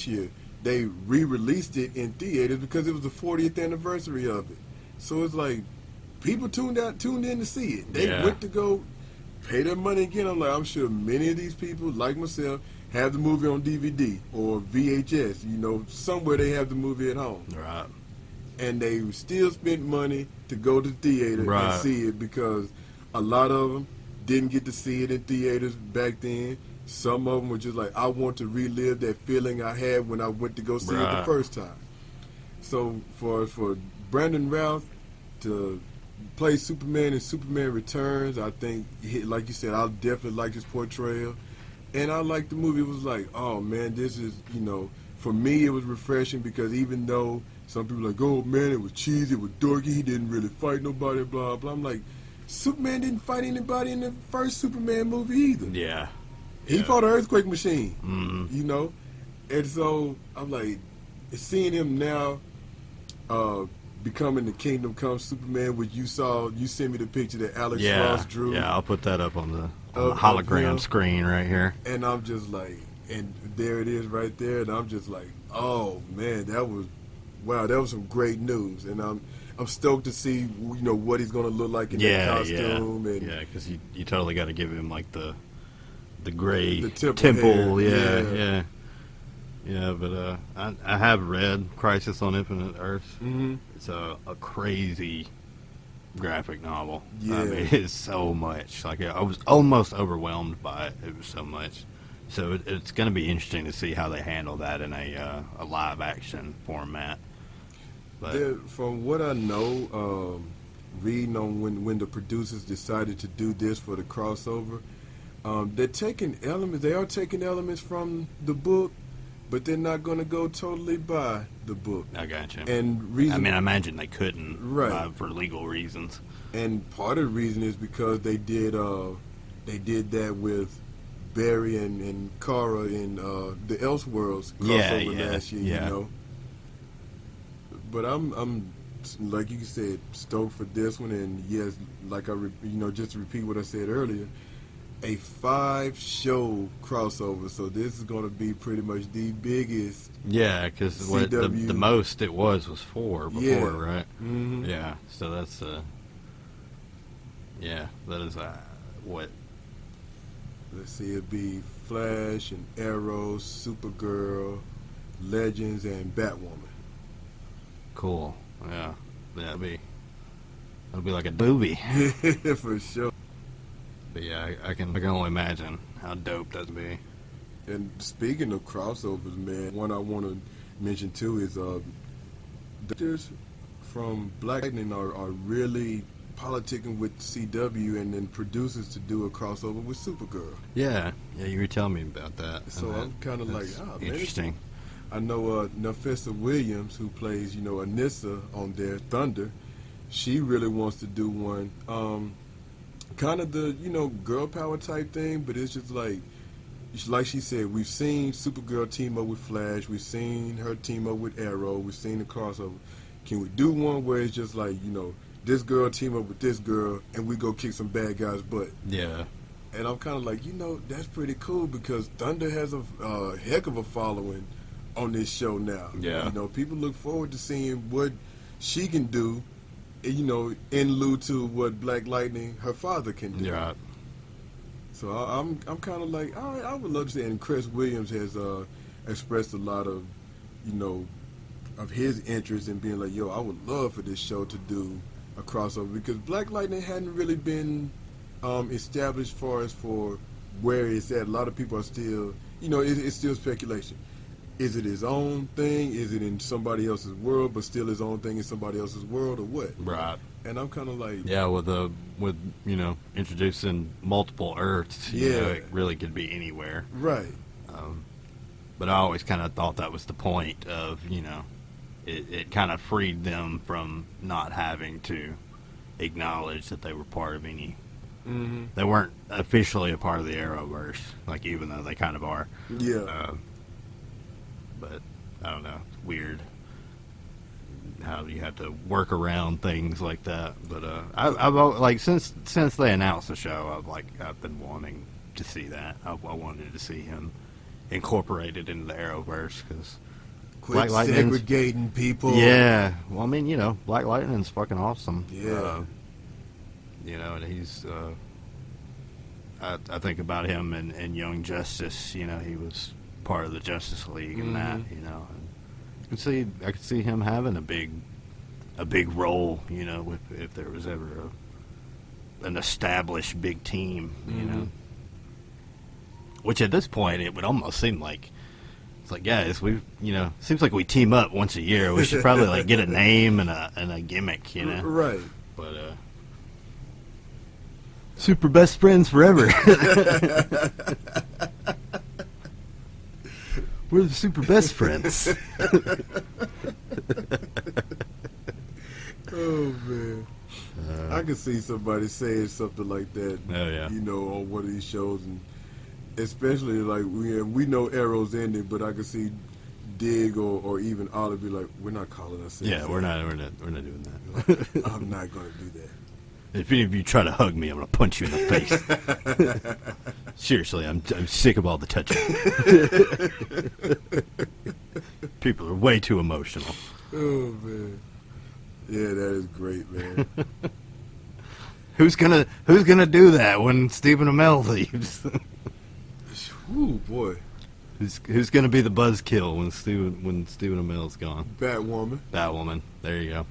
year they re-released it in theaters because it was the 40th anniversary of it. So it's like people tuned in to see it. They Yeah. went to go pay their money again. I'm sure many of these people, like myself, have the movie on DVD or VHS. Somewhere they have the movie at home. Right. And they still spent money to go to the theater Right. and see it because a lot of them didn't get to see it in theaters back then. Some of them were just like, I want to relive that feeling I had when I went to go see it the Right. first time. So for Brandon Routh to play Superman in Superman Returns, I think, like you said, I definitely like his portrayal. And I like the movie. It was like, oh man, this is, for me it was refreshing because even though some people are like, oh man, it was cheesy, it was dorky, he didn't really fight nobody, blah, blah. I'm like, Superman didn't fight anybody in the first Superman movie either. Yeah. He fought an earthquake machine, Mm-hmm. And so I'm like, seeing him now becoming the Kingdom Come Superman, which you sent me the picture that Alex Ross drew. Yeah, I'll put that up on the Of hologram him. screen right here. And I'm just like, and there it is right there, and I'm just like, oh man, that was some great news, and I'm stoked to see what he's gonna look like in that costume, and because you totally got to give him like the gray The temple yeah. hair, But I have read Crisis on Infinite Earths. Mhm. It's a crazy graphic novel. Yeah. I mean, it's so much. Like I was almost overwhelmed by it. It was so much. So it's going to be interesting to see how they handle that in a live action format. But from what I know, reading on when the producers decided to do this for the crossover, they are taking elements from the book, but they're not going to go totally by the book. I got you. And reason, I imagine they couldn't, Right. for legal reasons. And part of the reason is because they did that with Barry and Kara in the Elseworlds crossover last year, yeah. But I'm like you said, stoked for this one, and yes, like just to repeat what I said earlier, a 5-show crossover. So this is going to be pretty much the biggest. Yeah, because the most it was 4 before, right? Mm-hmm. Yeah, so that's that is what. Let's see, it'd be Flash and Arrow, Supergirl, Legends, and Batwoman. Cool. Yeah, that'll be like a movie. For sure. But yeah, I can only imagine how dope that'd be. And speaking of crossovers, man, one I want to mention too is the actors from Black Lightning are really politicking with CW and then producers to do a crossover with Supergirl. Yeah, you were telling me about that. So and I'm kind of like, man, interesting. I know Nafessa Williams, who plays, Anissa on there, Thunder, she really wants to do one. Kind of the, girl power type thing, but it's just like she said, we've seen Supergirl team up with Flash, we've seen her team up with Arrow, we've seen the crossover. can we do one where it's just like, this girl team up with this girl and we go kick some bad guys' butt? Yeah. And I'm kind of like, that's pretty cool because Thunder has a heck of a following on this show now. Yeah. People look forward to seeing what she can do, in lieu to what Black Lightning, her father, can do. Yeah. So I'm kind of like, all right, I would love to see. And Chris Williams has expressed a lot of, of his interest in being like, I would love for this show to do a crossover because Black Lightning hadn't really been established for where it's at. A lot of people are still, it's still speculation. Is it his own thing? Is it in somebody else's world, but still his own thing in somebody else's world, or what? Right. And I'm kind of like, yeah, with introducing multiple Earths, it really could be anywhere. Right. But I always kind of thought that was the point of, it kind of freed them from not having to acknowledge that they were part of any. Mm-hmm. They weren't officially a part of the Arrowverse, like even though they kind of are. Yeah. But I don't know, it's weird how you have to work around things like that. But I've like since they announced the show, I've been wanting to see that. I wanted to see him incorporated into the Arrowverse because Quit segregating people. Yeah, well, I mean, Black Lightning's fucking awesome. Yeah. And he's. I think about him and Young Justice. He was part of the Justice League and that. And I could see him having a big role. If there was ever an established big team. Which at this point it would almost seem like. It's like, guys, seems like we team up once a year. We should probably get a name and a gimmick, Right. But super best friends forever. We're the super best friends. Oh man, I could see somebody saying something like that. Oh yeah. On one of these shows and. Especially like we know Arrow's ending, but I could see Dig or even Olive be like, we're not calling ourselves. Yeah, we're not doing that. I'm not going to do that. If any of you try to hug me, I'm going to punch you in the face. Seriously, I'm sick of all the touching. People are way too emotional. Oh man, yeah, that is great, man. Who's gonna do that when Stephen Amell leaves? Ooh, boy. Who's gonna be the buzzkill when Stephen Amell's gone? Batwoman. There you go.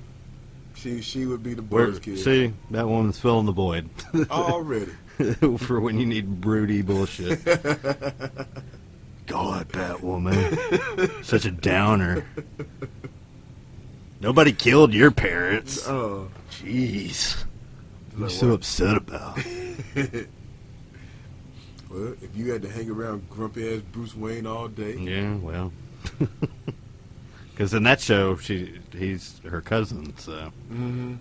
She would be the buzzkill. See, that woman's filling the void. Already. For when you need broody bullshit. God, Batwoman. Such a downer. Nobody killed your parents. Oh. Jeez. What are you so upset about? Well, if you had to hang around grumpy-ass Bruce Wayne all day. Yeah, well. Because in that show, he's her cousin, so. Mm-hmm.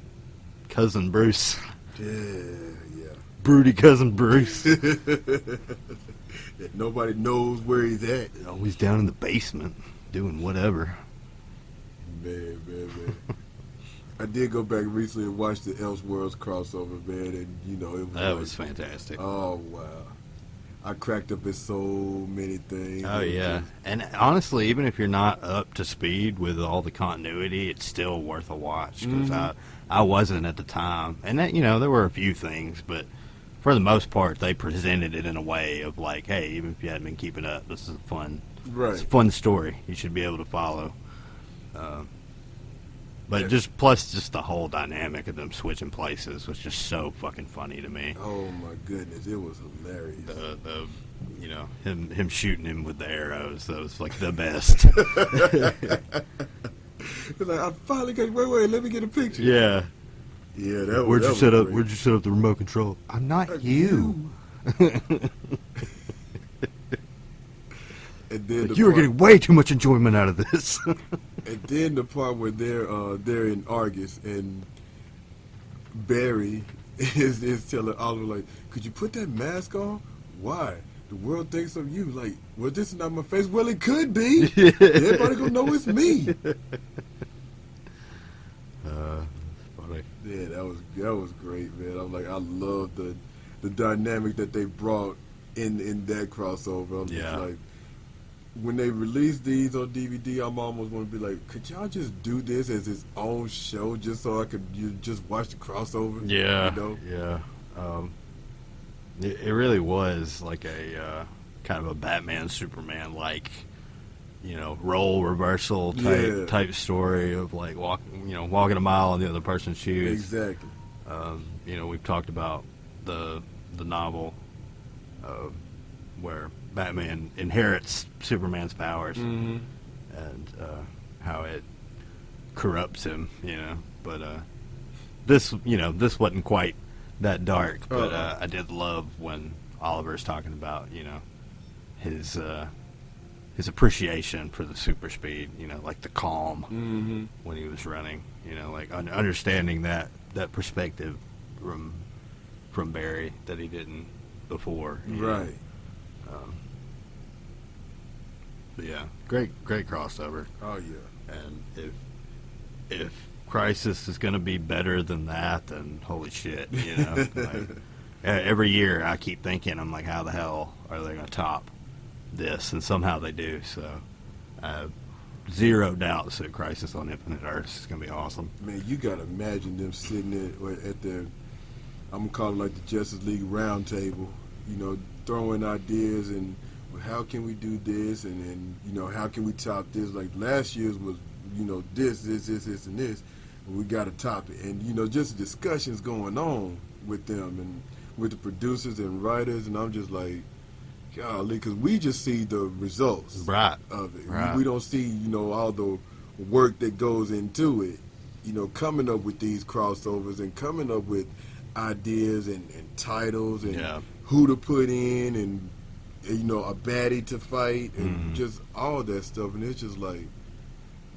Cousin Bruce. Yeah. Broody cousin Bruce. That nobody knows where he's at. Always down in the basement, doing whatever. Man. I did go back recently and watch the Elseworlds crossover, man, and, it was was fantastic. Oh, wow. I cracked up at so many things. Oh, yeah. And honestly, even if you're not up to speed with all the continuity, it's still worth a watch. Because I wasn't at the time. And, that, there were a few things. But for the most part, they presented it in a way of like, hey, even if you hadn't been keeping up, this is it's a fun story. You should be able to follow. But just the whole dynamic of them switching places was just so fucking funny to me. Oh my goodness, it was hilarious. Him shooting him with the arrows, that was like the best. It's like, I finally got. Wait, let me get a picture. Yeah. Yeah, that was. Where'd you set up? Great. Where'd you set up the remote control? I'm not you. And then You were getting way too much enjoyment out of this. And then the part where they're in Argus and Barry is telling Oliver, like, could you put that mask on? Why? The world thinks of you. Like, well, this is not my face. Well, it could be. Everybody gonna know it's me. That was great, man. I'm like, I love the dynamic that they brought in that crossover. I'm just like, when they release these on DVD, I'm almost want to be like, could y'all just do this as its own show just so I could just watch the crossover? Yeah, you know? yeah. It really was like a kind of a Batman Superman like, you know, role reversal type story of like walking a mile in the other person's shoes. Exactly. You know, we've talked about the novel where Batman inherits Superman's powers and how it corrupts him, you know. But this wasn't quite that dark. But I did love when Oliver's talking about, you know, his appreciation for the super speed, you know, like the calm when he was running, you know, like understanding that perspective from Barry that he didn't before, right? But yeah, great crossover. Oh yeah. And if Crisis is going to be better than that, then holy shit, you know. Like, every year I keep thinking, I'm like, how the hell are they going to top this? And somehow they do. So zero doubts that Crisis on Infinite Earths is going to be awesome. Man, you got to imagine them sitting at their, I'm going to call it like the Justice League round table, you know, throwing ideas and, well, how can we do this? And you know, how can we top this? Like last year's was, you know, this, and this. And we got to top it. And, you know, just discussions going on with them and with the producers and writers. And I'm just like, golly, because we just see the results of it. Right. We don't see, you know, all the work that goes into it. You know, coming up with these crossovers and coming up with ideas and titles and who to put in and, you know, a baddie to fight and just all that stuff. And it's just like,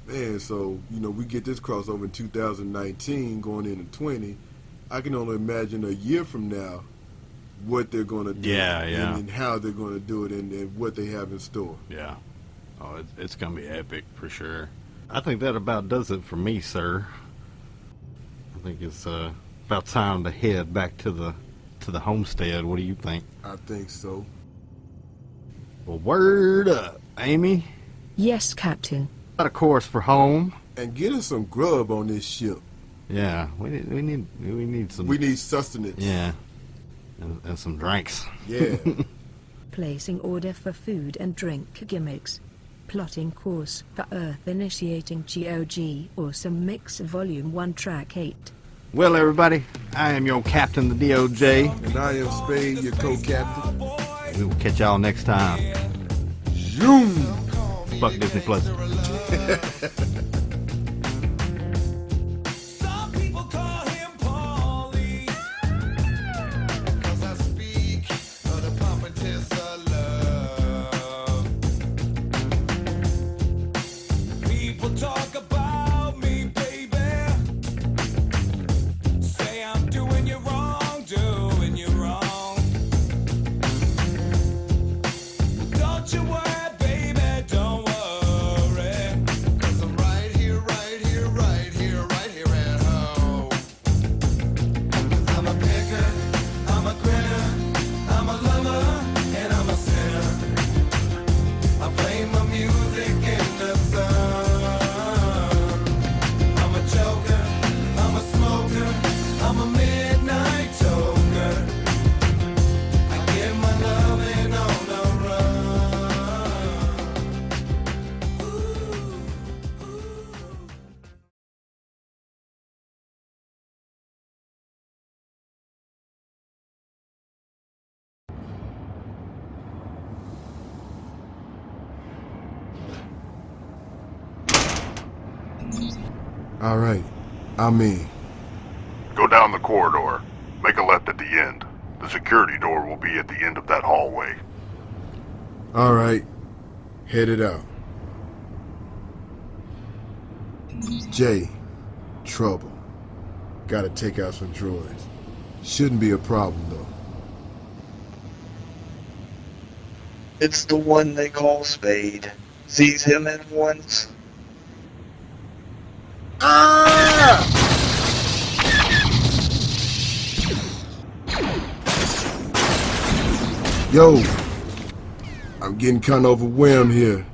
man, so, you know, we get this crossover in 2019 going into 20. I can only imagine a year from now what they're going to do and how they're going to do it and what they have in store. Yeah. Oh, it's going to be epic for sure. I think that about does it for me, sir. I think it's about time to head back to the homestead. What do you think? I think so. Well, word up, Amy. Yes, Captain. Got a course for home. And get us some grub on this ship. Yeah, we need some. We need sustenance. Yeah, and some drinks. Yeah. Placing order for food and drink gimmicks. Plotting course for Earth initiating GOG Awesome Mix Volume 1 Track 8. Well, everybody, I am your captain, the DOJ. And I am Spade, your co-captain. We will catch y'all next time. Zoom! Fuck Disney Plus. Some people call him Paulie, 'cause I speak of the pompous of love. People talk about me, baby. Say I'm doing you wrong, doing you wrong. Don't you worry. All right, I'm in. Go down the corridor. Make a left at the end. The security door will be at the end of that hallway. All right, headed out. Jay, trouble. Gotta take out some droids. Shouldn't be a problem, though. It's the one they call Spade. Sees him at once. Ah! Yo, I'm getting kind of overwhelmed here.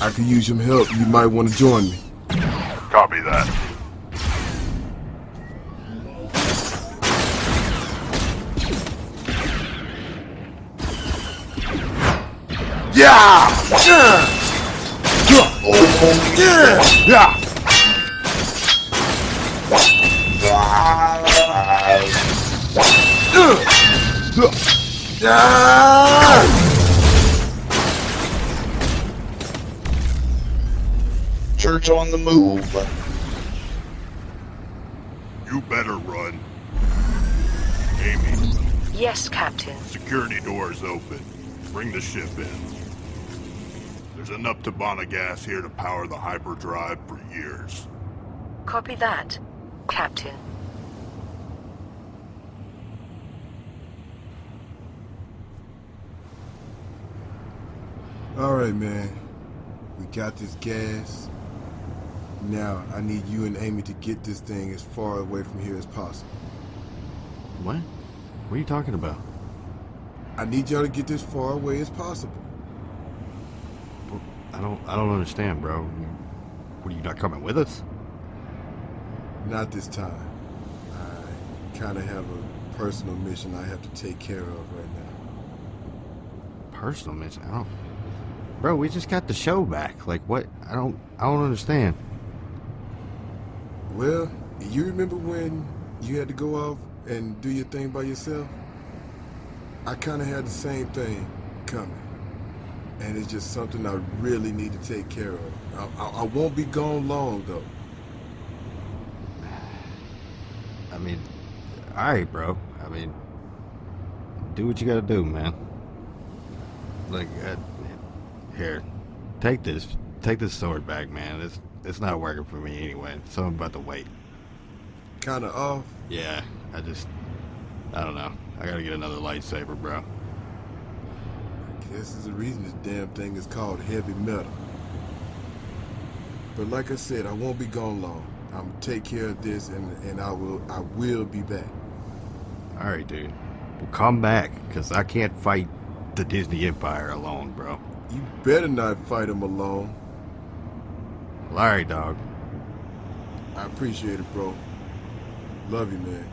I could use some help. You might want to join me. Copy that. Yeah! Yeah! Church on the move. You better run. Amy, Yes, Captain. security door is open. Bring the ship in. There's enough Tabana gas here to power the hyperdrive for years. Copy that, Captain. Alright, man. We got this gas. Now, I need you and Amy to get this thing as far away from here as possible. What? What are you talking about? I need y'all to get this far away as possible. I don't understand, bro. What, are you not coming with us? Not this time. I kind of have a personal mission I have to take care of right now. Personal mission? I don't... Bro, we just got the show back. Like, what? I don't understand. Well, you remember when you had to go off and do your thing by yourself? I kind of had the same thing coming. And it's just something I really need to take care of. I won't be gone long, though. I mean, alright, bro. I mean, do what you gotta do, man. Like, here, take this sword back, man. It's not working for me anyway. Something about the weight. Kind of off. Yeah, I don't know. I gotta get another lightsaber, bro. This is the reason this damn thing is called heavy metal. But like I said, I won't be gone long. I'm gonna take care of this, and I will be back. All right, dude. Well, come back, cause I can't fight the Disney Empire alone, bro. You better not fight him alone. Well, all right, dog. I appreciate it, bro. Love you, man.